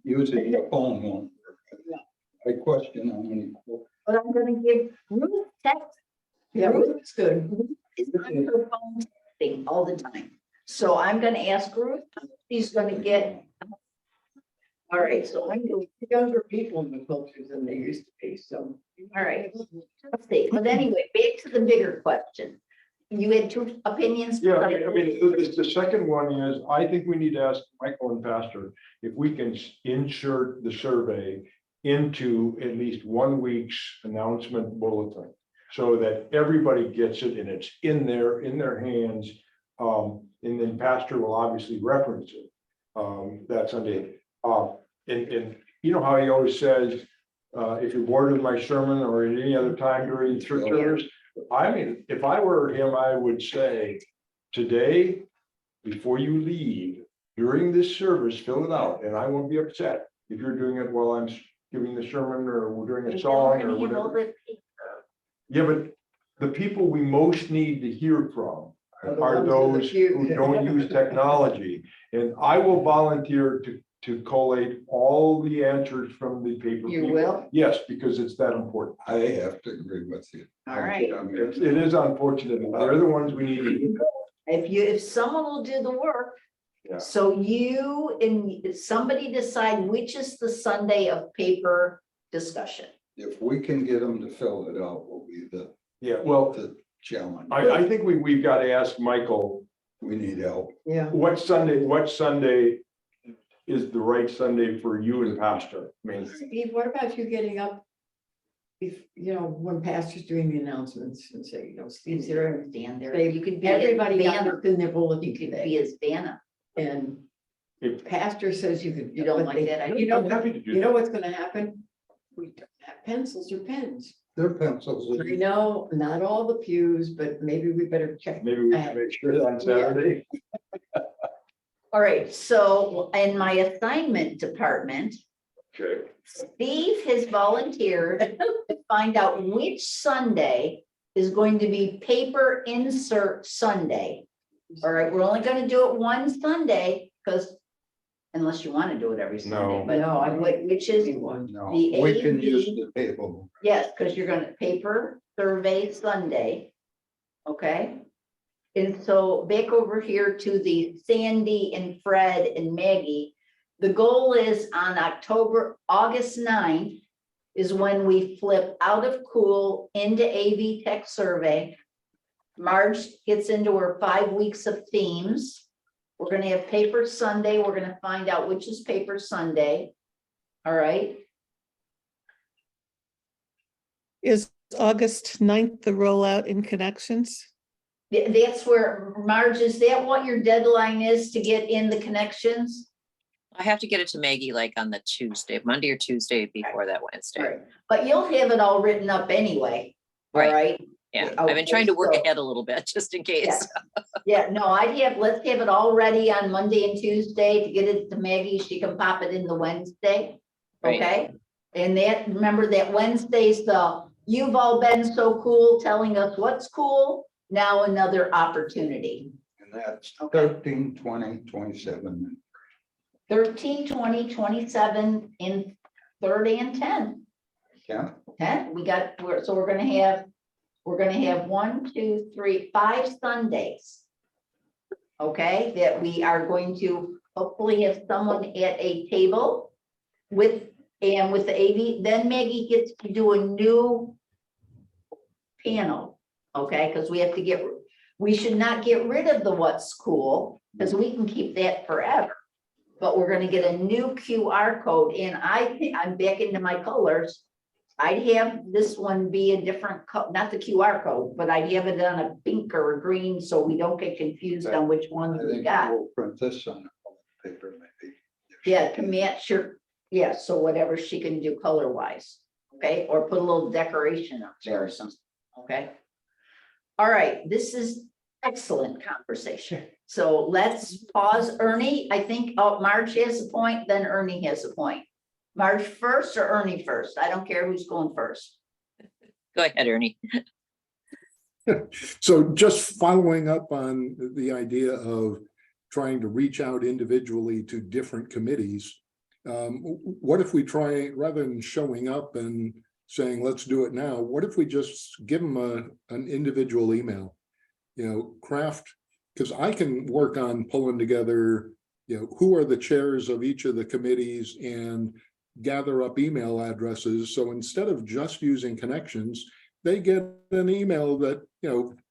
Using the phone won't work. I question how many. But I'm gonna give Ruth text. Yeah, Ruth's good. Is on her phone texting all the time. So I'm gonna ask Ruth, she's gonna get. All right, so I'm doing, Younger people in the quilters than they used to be, so. all right, let's see, but anyway, back to the bigger question. You had two opinions? Yeah, I mean, the second one is, I think we need to ask Michael and Pastor if we can insert the survey into at least 1 week's announcement bulletin, so that everybody gets it and it's in their hands. And then Pastor will obviously reference it that Sunday. And you know how he always says, if you're bored with my sermon or at any other time during church service, I mean, if I were him, I would say, today, before you leave, during this service, fill it out, and I won't be upset if you're doing it while I'm giving the sermon or we're doing a song or whatever. Yeah, but the people we most need to hear from are those who don't use technology. And I will volunteer to collate all the answers from the paper. You people. will? Yes, because it's that important. I have to agree with you. All right. I mean, It is unfortunate. They're the ones we need to hear. If someone will do the work. Yeah. So you and somebody decide which is the Sunday of paper discussion. If we can get them to fill it out, will be Yeah, well, the challenge. I think we've got to ask Michael, We need help. Yeah. what Sunday is the right Sunday for you and Pastor? I mean, Steve, what about you getting up? If, you know, when pastor's doing the announcements and say, you know, Steve's here, Stand there. They- You could be as everybody got Vanna. what's in their You bulletin could today. be as Vanna. And if, pastor says you could. You don't but like they- that idea? You know, I'm happy to do you know that. what's gonna happen? We don't have pencils or pens. Their pencils. I know, not all the pews, but maybe we better check. maybe we can make sure on Saturday. All right, so in my assignment department, Okay. Steve has volunteered to find out which Sunday is going to be paper insert Sunday. All right, we're only gonna do it one Sunday, because unless you want to do it every Sunday, No. but No, I which is, one. No, The we can AV use the table. yes, because you're gonna paper survey Sunday. Okay? And so back over here to the Sandy and Fred and Maggie, the goal is on August 9th is when we flip out of Cool into AV Tech Survey. Marge gets into her 5 weeks of themes. We're gonna have paper Sunday. We're gonna find out which is paper Sunday. All right, Is August 9th the rollout in connections? That's where, Marge, is that what your deadline is to get in the connections? I have to get it to Maggie like on the Tuesday, Monday or Tuesday before that Wednesday. Right, but you'll have it all written up anyway, all Right. right? Yeah, Yeah, I've been trying to work okay, so- ahead a little bit, just in case. Yeah, no, let's have it all ready on Monday and Tuesday to get it to Maggie. She can pop it in the Wednesday. Right. Okay? And that, remember that Wednesday's you've all been so cool telling us what's cool. Now another opportunity. And that's Okay. 13, 20, 27. 13, 20, 27 in third and 10. Yeah, 10, so we're gonna have 1, 2, 3, 5 Sundays. Okay, that we are going to hopefully have someone at a table with the AV, then Maggie gets to do a new panel. Okay, because we should not get rid of the what's cool, because we can keep that forever. But we're gonna get a new QR code, and I think I'm back into my colors. I'd have this one be a different not the QR code, but I'd have it on a pink or a green, so we don't get confused on which I one we think got. we'll print this on a paper maybe. Yeah, to match your, yeah, so whatever she can do color wise, okay, or put a little decoration up there or something, okay? All right, this is excellent conversation. So let's pause. Ernie, I think, Marge has a point, then Ernie has a point. Marge first or Ernie first? I don't care who's going first. Go ahead, Ernie. So just following up on the idea of trying to reach out individually to different committees. What if we try, rather than showing up and saying, let's do it now, what if we just give them an individual email? Craft, because I can work on pulling together, who are the chairs of each of the committees and gather up email addresses. So instead of just using connections, they get an email that,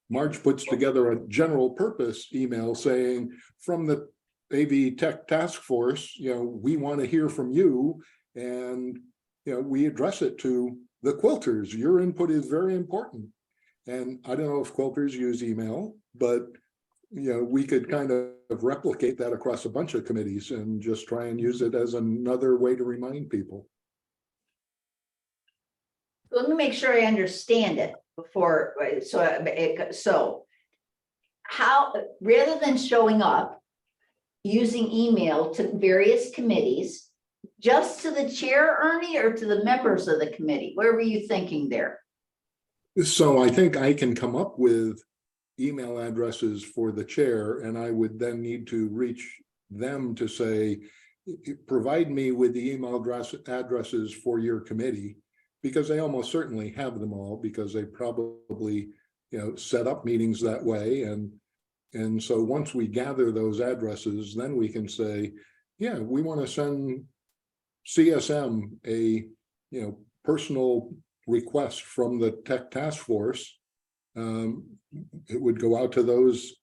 Marge puts together a general purpose email saying from the AV Tech Task Force, we want to hear from you. And, we address it to the quilters. Your input is very important. And I don't know if quilters use email, but, we could kind of replicate that across a bunch of committees and just try and use it as another way to remind people. Let me make sure I understand it before, so how, rather than showing up, using email to various committees, just to the chair, Ernie, or to the members of the committee? Where were you thinking there? So I think I can come up with email addresses for the chair, and I would then need to reach them to say, provide me with the email addresses for your committee, because they almost certainly have them all, because they probably, set up meetings that way. And so once we gather those addresses, then we can say, yeah, we want to send CSM a, personal request from the Tech Task Force. It would go out to those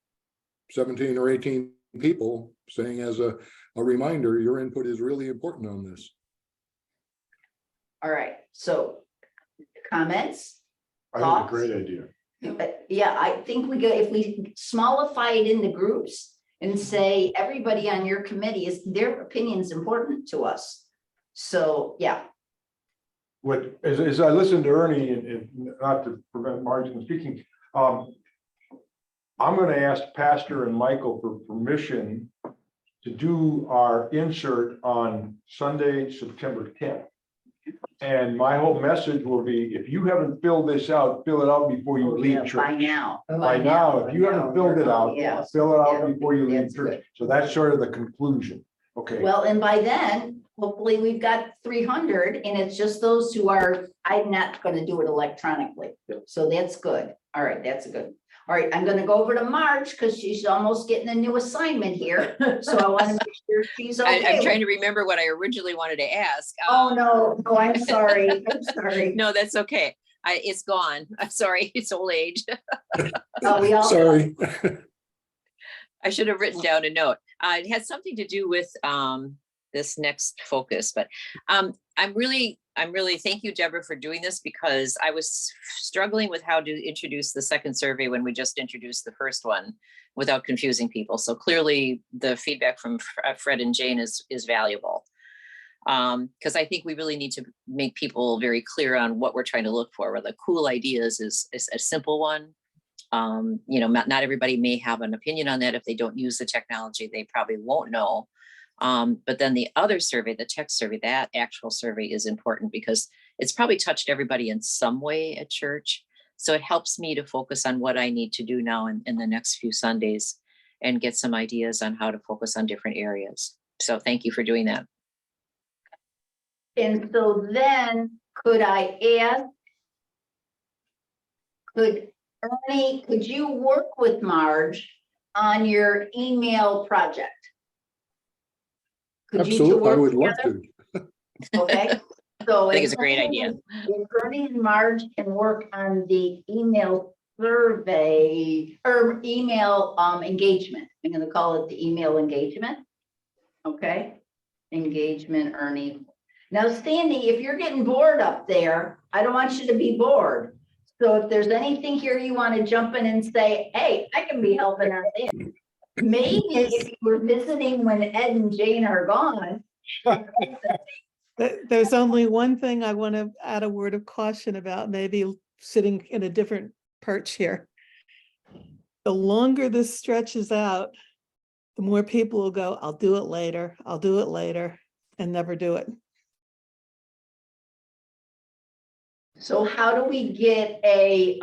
17 or 18 people saying, as a reminder, your input is really important on this. All right, so comments? I think a great idea. Yeah, I think if we smallify it into groups and say, everybody on your committee their opinion is important to us. So, yeah. As I listened to Ernie, and not to prevent Marge from speaking, I'm going to ask Pastor and Michael for permission to do our insert on Sunday, September 10th. And my whole message will be, if you haven't filled this out, fill it out before you leave church. By now. By now, if you haven't filled it out, Yeah. fill it out Yeah, before you leave that's church. good. So that's sort of the conclusion. Okay. Well, and by then, hopefully we've got 300, and it's just those who I'm not going to do it electronically. So that's good. All right, that's good. All right, I'm going to go over to Marge because she's almost getting a new assignment here. So I want to make sure she's okay. I'm trying to remember what I originally wanted to ask. Oh, no, I'm sorry. I'm sorry. No, that's okay. It's gone. I'm sorry. It's old age. We all. Sorry. I should have written down a note. It has something to do with this next focus, but I'm really, thank you, Deborah, for doing this, because I was struggling with how to introduce the second survey when we just introduced the first one without confusing people. So clearly the feedback from Fred and Jane is valuable. Because I think we really need to make people very clear on what we're trying to look for. Where the cool ideas is a simple one. You know, not everybody may have an opinion on that. If they don't use the technology, they probably won't know. But then the other survey, the text survey, that actual survey is important because it's probably touched everybody in some way at church. So it helps me to focus on what I need to do now in the next few Sundays and get some ideas on how to focus on different areas. So thank you for doing that. And so then could I ask, Ernie, could you work with Marge on your email project? Could you two Absolutely, I work would love together? to. Okay, so. I think it's a great idea. If Ernie and Marge can work on the email survey or email engagement, I'm gonna call it the email engagement. Okay, engagement, Ernie. Now, Sandy, if you're getting bored up there, I don't want you to be bored. So if there's anything here you want to jump in and say, hey, I can be helping out there. Maybe if you were visiting when Ed and Jane are gone. There's only one thing I want to add a word of caution about, maybe sitting in a different perch here. The longer this stretches out, the more people will go, I'll do it later, and never do it. So how do we get a,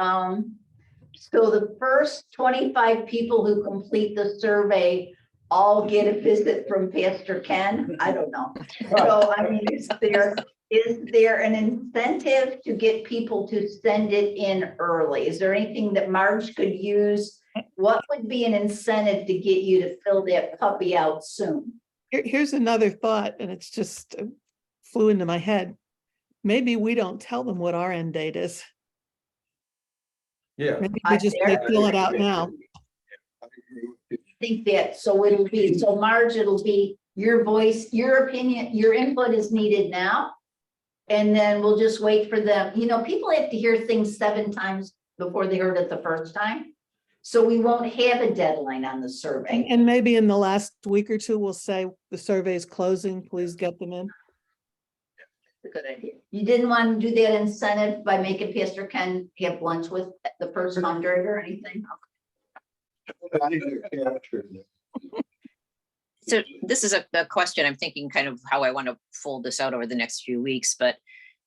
so the first 25 people who complete the survey all get a visit from Pastor Ken? I don't know. So I mean, is there an incentive to get people to send it in early? Is there anything that Marge could use? What would be an incentive to get you to fill that puppy out soon? Here's another thought, and it's just flew into my head. Maybe we don't tell them what our end date is. Yeah. Maybe we just say, fill it out now. I think that, so it'll be, so Marge, it'll be your voice, your opinion, your input is needed now. And then we'll just wait for them. You know, people have to hear things 7 times before they heard it the first time. So we won't have a deadline on the survey. And maybe in the last week or two, we'll say the survey is closing, please get them in. A good idea. You didn't want to do that incentive by making Pastor Ken have lunch with the first 100 or anything? So this is a question I'm thinking kind of how I want to fold this out over the next few weeks, but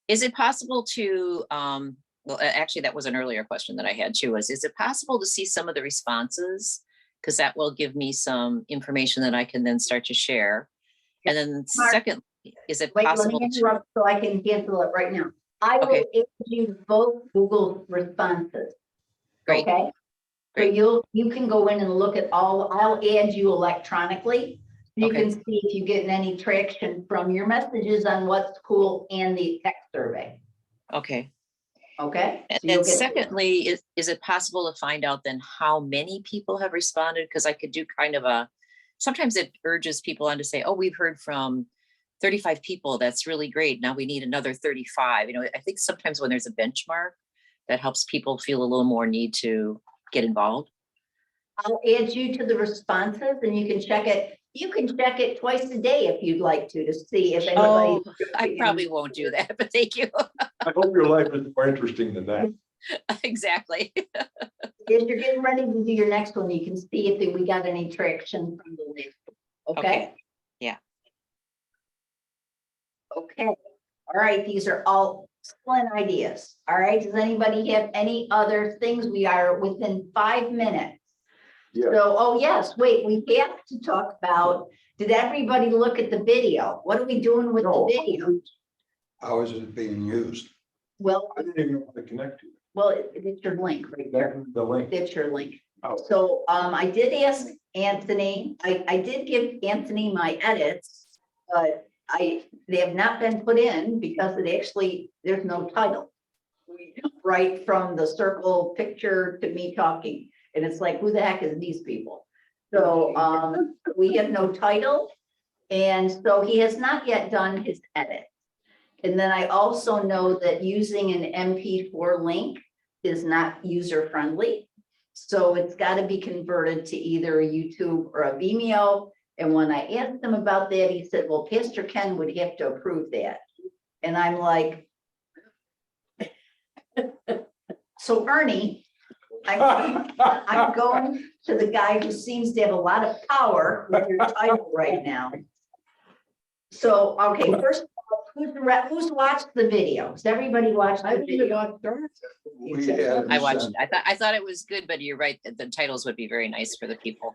is it possible to, well, actually, that was an earlier question that I had too, is it possible to see some of the responses? Because that will give me some information that I can then start to share. And then second, is it Wait, possible? let me interrupt so I can cancel it right now. I will add you both Google responses. Great. Okay. Great. So you can go in and look at all, I'll add you electronically. You Okay. can see if you're getting any traction from your messages on what's cool and the text survey. Okay. Okay. And So then you'll get- secondly, is it possible to find out then how many people have responded? Because I could do kind of sometimes it urges people on to say, oh, we've heard from 35 people. That's really great. Now we need another 35. You know, I think sometimes when there's a benchmark, that helps people feel a little more need to get involved. I'll add you to the responses and you can check it. You can check it twice a day if you'd like to see if anybody. Oh, I probably won't do that, but thank you. I hope your life is more interesting than that. Exactly. If you're getting ready to do your next one, you can see if we got any traction from the list. Okay? Yeah. Okay. All right. These are all excellent ideas. All right. Does anybody have any other things? We are within 5 minutes. Yeah. So, oh yes, wait, we have to talk about, did everybody look at the video? What are we doing with the video? How is it being used? Well, I didn't even know how to connect to it. well, it's your link right there. The link. It's your link. Oh. So I did ask Anthony, I did give Anthony my edits, but they have not been put in because it actually, there's no title. We jump right from the circle picture to me talking. And it's like, who the heck is these people? So, we have no title. And so he has not yet done his edit. And then I also know that using an MP4 link is not user friendly. So it's got to be converted to either a YouTube or a Vimeo. And when I asked him about that, he said, well, Pastor Ken would have to approve that. And I'm like, so Ernie, I'm going to the guy who seems to have a lot of power with your title right now. So, okay, first of all, who's watched the video? Has everybody watched the video? We had I watched, sent- I thought it was good, but you're right, that the titles would be very nice for the people.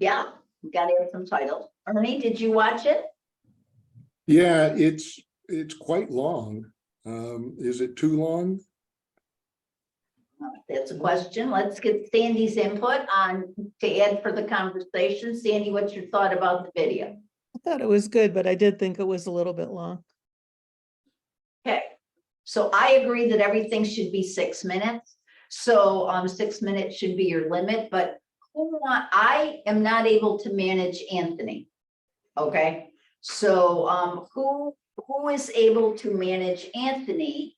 Yeah, you gotta have some titles. Ernie, did you watch it? Yeah, it's quite long. Is it too long? That's a question. Let's get Sandy's input on to add for the conversation. Sandy, what's your thought about the video? I thought it was good, but I did think it was a little bit long. Okay, so I agree that everything should be 6 minutes. So 6 minutes should be your limit, but I am not able to manage Anthony. Okay, so who is able to manage Anthony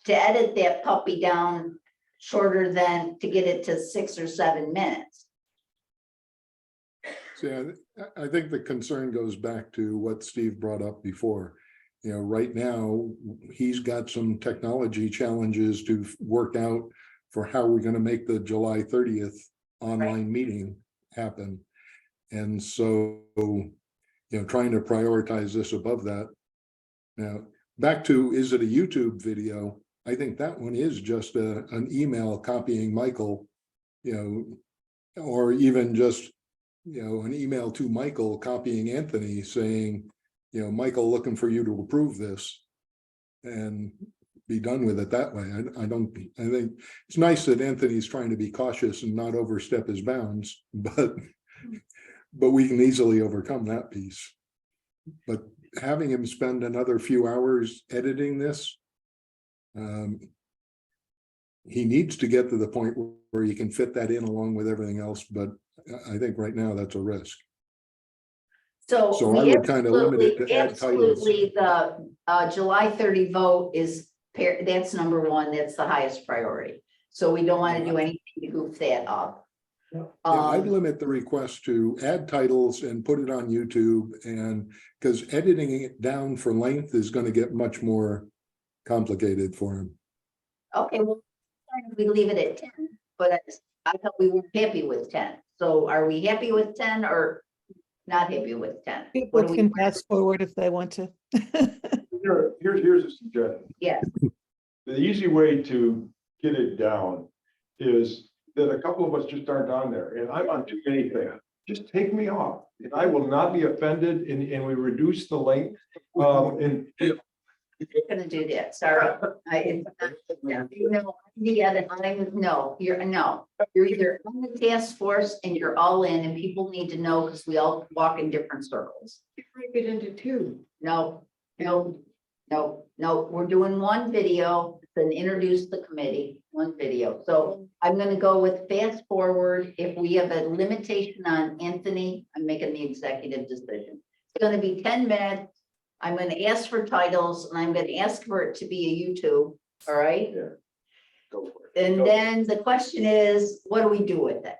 to edit that puppy down shorter than to get it to 6 or 7 minutes? So I think the concern goes back to what Steve brought up before. You know, right now, he's got some technology challenges to work out for how we're going to make the July 30th online meeting happen. And so, you know, trying to prioritize this above that. Now, back to, is it a YouTube video? I think that one is just an email copying Michael, you know, or even just, you know, an email to Michael copying Anthony saying, you know, Michael, looking for you to approve this and be done with it that way. I think it's nice that Anthony's trying to be cautious and not overstep his bounds, but we can easily overcome that piece. But having him spend another few hours editing this, he needs to get to the point where you can fit that in along with everything else, but I think right now that's a risk. So So I we would kind of limit it to add titles. absolutely, the July 30 vote is, that's number one, that's the highest priority. So we don't want to do anything to goof that up. Yeah, I'd Um, limit the request to add titles and put it on YouTube, and because editing it down for length is going to get much more complicated for him. Okay, well, we leave it at 10, but I thought we were happy with 10. So are we happy with 10 or not happy with 10? What People do we can want? pass forward if they want to. Here's a suggestion. Yes, The easy way to get it down is that a couple of us just aren't on there, and I'm on too many things. Just take me off, and I will not be offended, and we reduce the length. And I'm gonna do that, sorry. Yeah, no, you're either on the task force and you're all in, and people need to know because we all walk in different circles. Break it into two. No, we're doing one video, then introduce the committee, one video. So I'm gonna go with fast forward. If we have a limitation on Anthony, I'm making the executive decision. It's gonna be 10 minutes. I'm gonna ask for titles and I'm gonna ask for it to be a YouTube, all right? go for it. And then the question is, what do we do with it?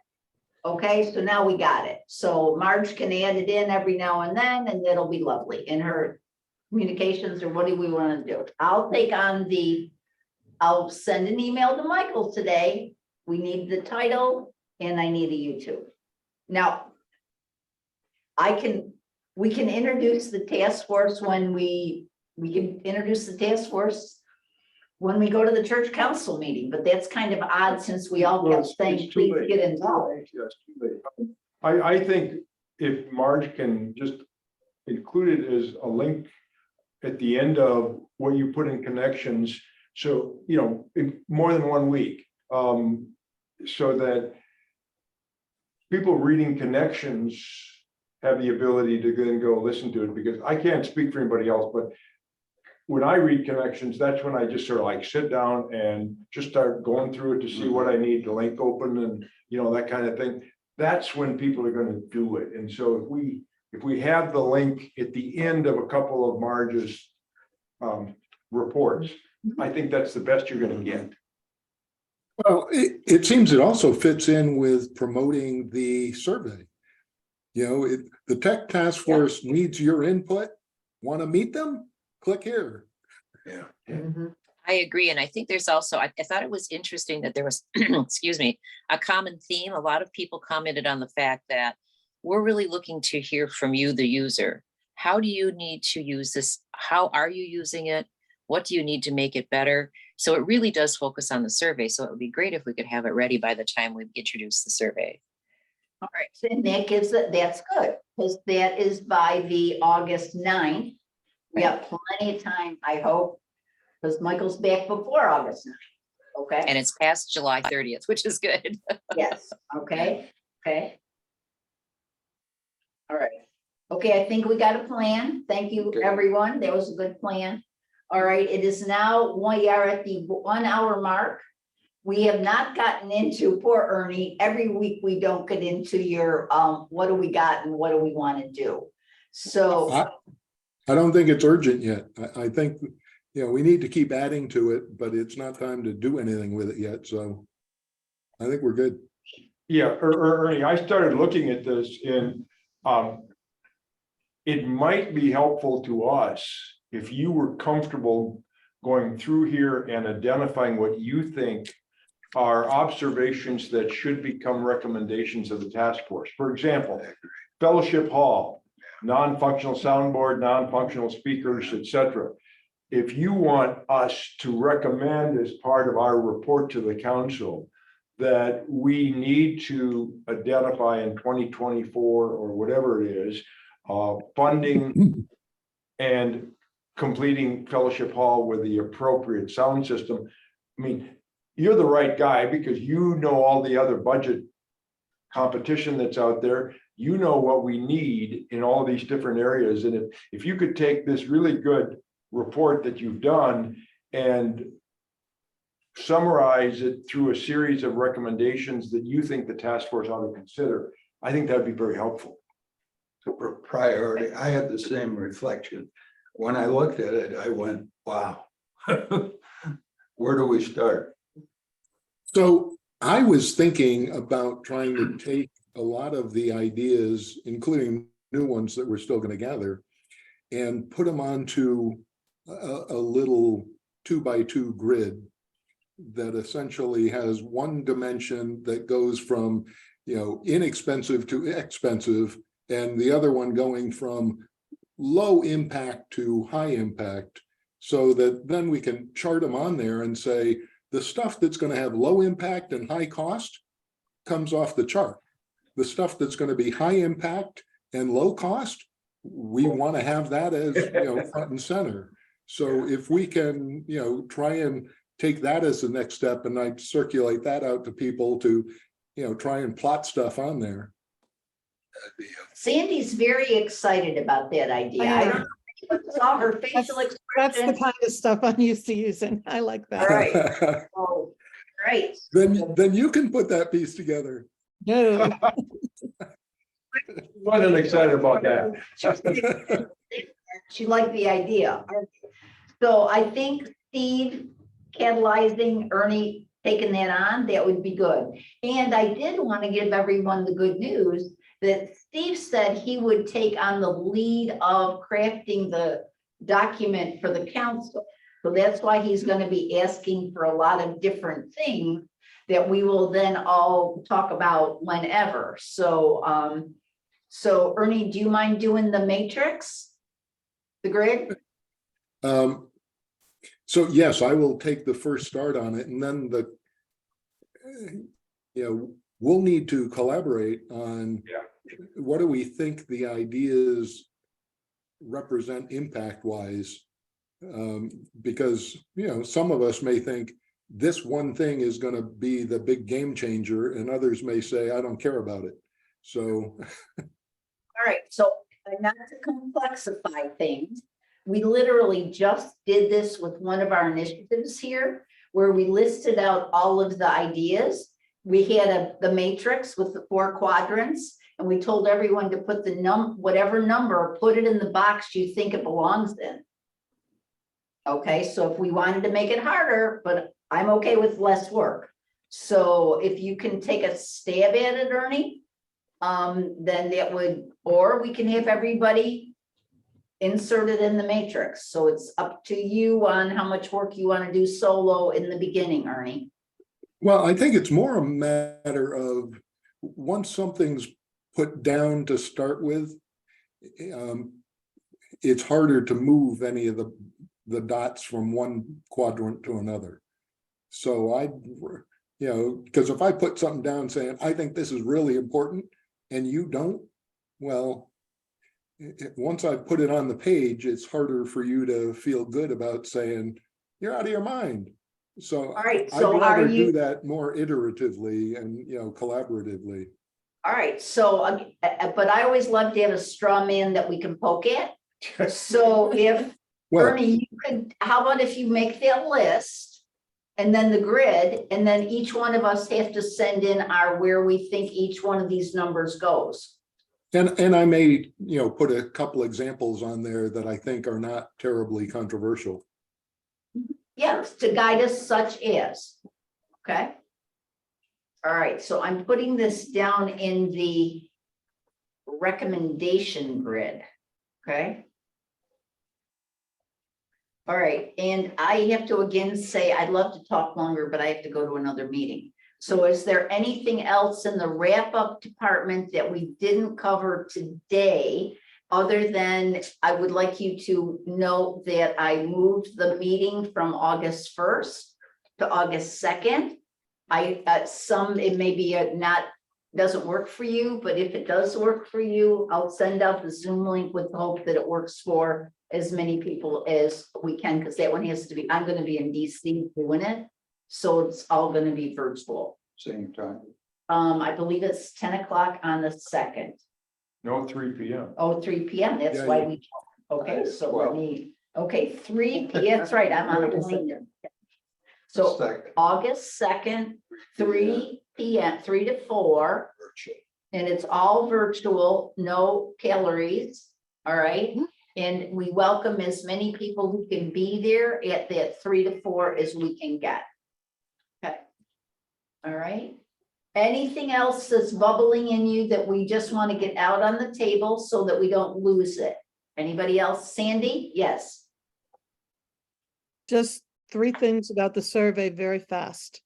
Okay, so now we got it. So Marge can add it in every now and then, and that'll be lovely in her communications, or what do we want to do? I'll send an email to Michael today. We need the title and I need a YouTube. Now, we can introduce the task force when we can introduce the task force when we go to the church council meeting, but that's kind of odd since we all Well, kept saying, it's too please late. get involved. Yes, too late. I think if Marge can just include it as a link at the end of what you put in connections, so, you know, in more than 1 week, so that people reading connections have the ability to then go listen to it, because I can't speak for anybody else, but when I read connections, that's when I just sort of like sit down and just start going through it to see what I need to link open and, you know, that kind of thing. that's when people are gonna do it. And so if we have the link at the end of a couple of Marge's reports, I think that's the best you're gonna get. Well, it seems it also fits in with promoting the survey. You know, the tech task force needs your input. Want to meet them? Click here. Yeah. Mhm. I agree. And I think there's also, I thought it was interesting that there was, excuse me, a common theme. A lot of people commented on the fact that we're really looking to hear from you, the user. How do you need to use this? How are you using it? What do you need to make it better? So it really does focus on the survey. So it would be great if we could have it ready by the time we introduce the survey. All right, so and that gives it, that's good, because that is by the August 9th. We have plenty of time, I hope, because Michael's back before August 9th. Okay, And it's past July 30th, which is good. yes, okay, okay. All right, okay, I think we got a plan. Thank you, Okay. everyone. That was a good plan. All right, it is now, we are at the 1 hour mark. We have not gotten into, poor Ernie, every week we don't get into your, what do we got and what do we want to do? So, I don't think it's urgent yet. I think, you know, we need to keep adding to it, but it's not time to do anything with it yet. So I think we're good. Yeah, Ernie, I started looking at this and it might be helpful to us if you were comfortable going through here and identifying what you think are observations that should become recommendations of the task force. For example, Fellowship Hall, non-functional soundboard, non-functional speakers, etc. If you want us to recommend as part of our report to the council that we need to identify in 2024 or whatever it is, funding and completing Fellowship Hall with the appropriate sound system. I mean, you're the right guy because you know all the other budget competition that's out there. You know what we need in all these different areas. And if you could take this really good report that you've done and summarize it through a series of recommendations that you think the task force ought to consider, I think that'd be very helpful. So for priority, I had the same reflection. When I looked at it, I went, wow. Where do we start? So I was thinking about trying to take a lot of the ideas, including new ones that we're still going to gather, and put them onto a little 2x2 grid that essentially has one dimension that goes from, you know, inexpensive to expensive, and the other one going from low impact to high impact, so that then we can chart them on there and say, the stuff that's going to have low impact and high cost comes off the chart. The stuff that's going to be high impact and low cost, we want to have that as, you know, front and center. So if we can, you know, try and take that as the next step, and I circulate that out to people to, you know, try and plot stuff on there. Sandy's very excited about that idea. I don't know if you saw her facial That's expression. the kind of stuff I'm used to using. I like All that. right. Oh, great. Then you can put that piece together. No, Wasn't excited about that. She liked the idea. So I think Steve catalyzing, Ernie taking that on, that would be good. And I did want to give everyone the good news that Steve said he would take on the lead of crafting the document for the council. So that's why he's going to be asking for a lot of different things that we will then all talk about whenever. So, so Ernie, do you mind doing the matrix? The grid? So yes, I will take the first start on it, and then you know, we'll need to collaborate on what do we think the ideas represent impact wise, because, you know, some of us may think this one thing is going to be the big game changer, and others may say, I don't care about it. So All right, so not to complexify things, we literally just did this with one of our initiatives here, where we listed out all of the ideas. we had the matrix with the 4 quadrants, and we told everyone to put the whatever number, put it in the box you think it belongs in. Okay, so if we wanted to make it harder, but I'm okay with less work. So if you can take a stab at it, Ernie, then that would, or we can have everybody insert it in the matrix. So it's up to you on how much work you want to do solo in the beginning, Ernie. Well, I think it's more a matter of once something's put down to start with, it's harder to move any of the dots from one quadrant to another. So because if I put something down saying, I think this is really important and you don't, well, once I put it on the page, it's harder for you to feel good about saying, you're out of your mind. So All right, I'd so rather are do you, that more iteratively and, collaboratively. all right, so, but I always love to have a straw man that we can poke at. So if, Well, Ernie, you could, how about if you make that list? And then the grid, and then each one of us have to send in our, where we think each one of these numbers goes. and I may, put a couple examples on there that I think are not terribly controversial. Yes, to guide us such as, okay? All right, so I'm putting this down in the recommendation grid, okay? All right, and I have to again say, I'd love to talk longer, but I have to go to another meeting. So is there anything else in the wrap-up department that we didn't cover today? Other than I would like you to note that I moved the meeting from August 1st to August 2nd. It may be doesn't work for you, but if it does work for you, I'll send out the Zoom link with the hope that it works for as many people as we can, because that one has to be, I'm gonna be in DC doing it. So it's all gonna be virtual. Same time. I believe it's 10 o'clock on the 2nd. No, 3 p.m. Oh, 3 p.m. That's Yeah, why yeah. we, okay, It's so 12. let me, okay, 3 p.m. That's right, I'm on a plane. So Second, August 2nd, 3 p.m., 3 to 4, virtual. and it's all virtual, no calories, all right? And we welcome as many people who can be there at that 3 to 4 as we can get. Okay. All right. Anything else that's bubbling in you that we just want to get out on the table so that we don't lose it? Anybody else? Sandy? Yes. Just 3 things about the survey very fast.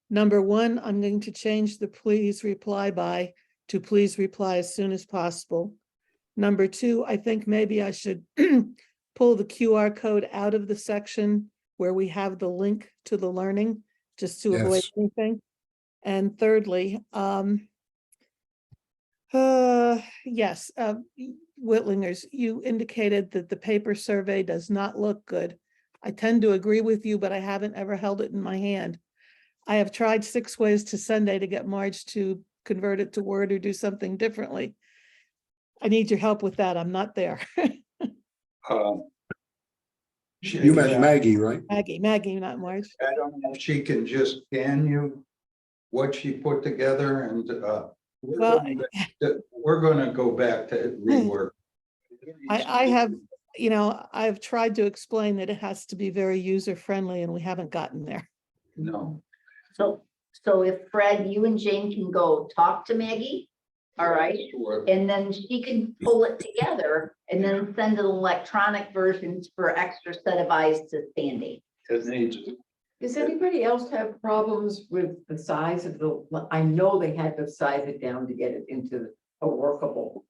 Number 1, I'm going to change the please reply by to please reply as soon as possible. Number 2, I think maybe I should pull the QR code out of the section where we have the link to the learning, just to avoid Yes. anything. And thirdly, yes, Whitlingers, you indicated that the paper survey does not look good. I tend to agree with you, but I haven't ever held it in my hand. I have tried 6 ways to Sunday to get Marge to convert it to Word or do something differently. I need your help with that. I'm not there. You meant Maggie, right? Maggie, not Marge. I don't know if she can just scan you what she put together and Well, we're gonna go back to rework. I have, I've tried to explain that it has to be very user-friendly and we haven't gotten there. No. So if Fred, you and Jane can go talk to Maggie, all right? Sure. And then she can pull it together and then send an electronic versions for extra set of eyes to Sandy. It needs. Does anybody else have problems with the size of I know they had to size it down to get it into a workable.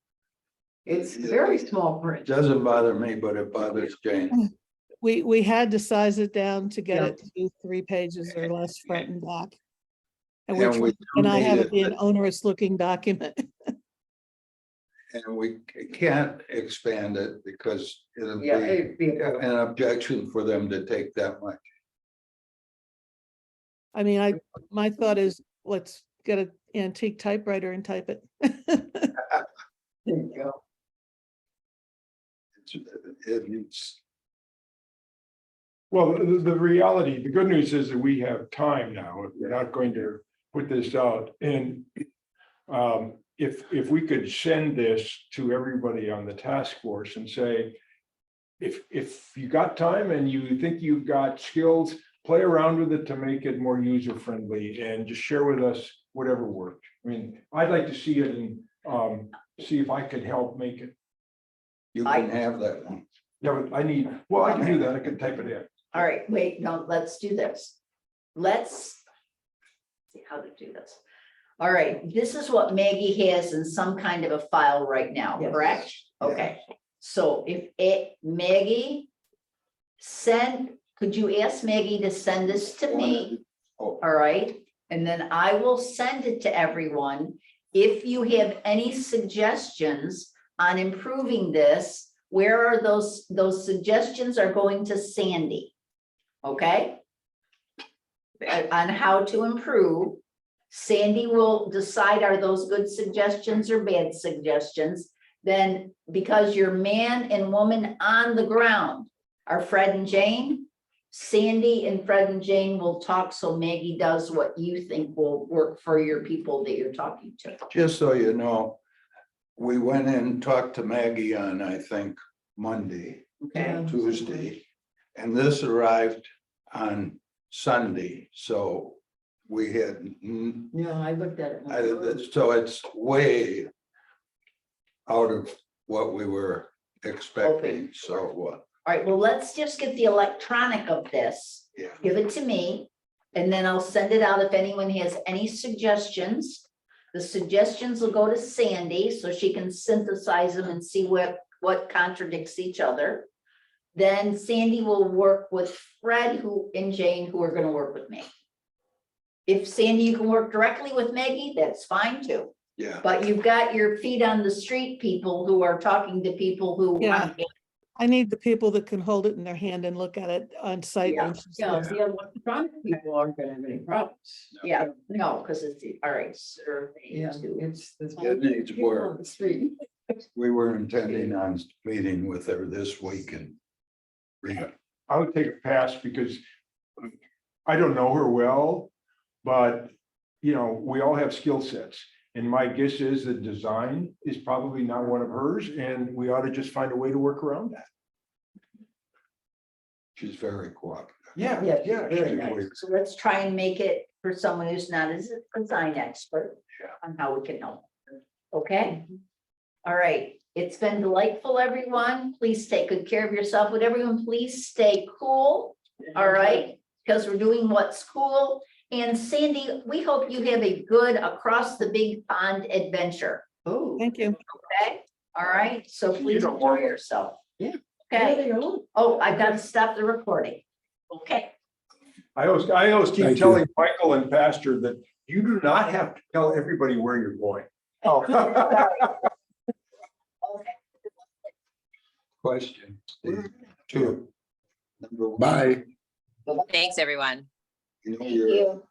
It's very small print. Doesn't bother me, but it bothers Jane. We had to size it down to get Yeah. it to 3 pages or less front and back. And And we and I do have need it be an it. onerous looking document. And we can't expand it because it'll Yeah, be it'd be an objection for them to take that much. I mean, my thought is, let's get an antique typewriter and type it. there you go. It's Well, the reality, the good news is that we have time now. We're not going to put this out, and if we could send this to everybody on the task force and say, if you got time and you think you've got skills, play around with it to make it more user friendly and just share with us whatever worked. I mean, I'd like to see it and see if I could help make it. You can have that one. Yeah, but I can do that. I can type it in. All right, wait, no, let's do this. Let's see how to do this. All right, this is what Maggie has in some kind of a file right now, Yes. correct? Okay, so Maggie, could you ask Maggie to send this to me? Oh, All right, and then I will send it to everyone. If you have any suggestions on improving this, where are those suggestions are going to Sandy? Okay? On how to improve. Sandy will decide, are those good suggestions or bad suggestions? Then, because your man and woman on the ground are Fred and Jane, Sandy and Fred and Jane will talk, so Maggie does what you think will work for your people that you're talking to. just so you know, we went in and talked to Maggie on, I think, Monday, Okay, Tuesday, and this arrived on Sunday, so we had, Yeah, I looked at it. so it's way out of what we were expecting, so all right, well, let's just get the electronic of this. yeah. Give it to me, and then I'll send it out if anyone has any suggestions. The suggestions will go to Sandy, so she can synthesize them and see what contradicts each other. Then Sandy will work with Fred and Jane, who are gonna work with me. If Sandy, you can work directly with Maggie, that's fine too. Yeah, But you've got your feet on the street people who are talking to people who. Yeah. I need the people that can hold it in their hand and look at it on site. Yeah. when she's Yeah, there. the electronic people aren't gonna have any problems. Yeah, no, because it's, all right, survey. Yeah, to- it's. It needs people work. on the street. we were intending on meeting with her this week and I would take a pass because I don't know her well, but we all have skill sets. And my guess is that design is probably not one of hers, and we ought to just find a way to work around that. she's very cooperative. Yeah, Yeah, yeah. very she's nice. weird. So let's try and make it for someone who's not as a design expert. Yeah. On how we can help. Okay? All right, it's been delightful, everyone. Please take good care of yourself. Would everyone please stay cool? All right, because we're doing what's cool. And Sandy, we hope you have a good across the big pond adventure. Oh. Thank you. Okay? All right, so please don't enjoy worry. yourself. Yeah. Okay. Oh, I've got to stop the recording. Okay. I always keep Thank you. telling Michael and Pastor that you do not have to tell everybody where you're going. Oh, sorry. Okay. Question, Steve. Two. Number one. Bye. Thanks, everyone. You know, Thank your you.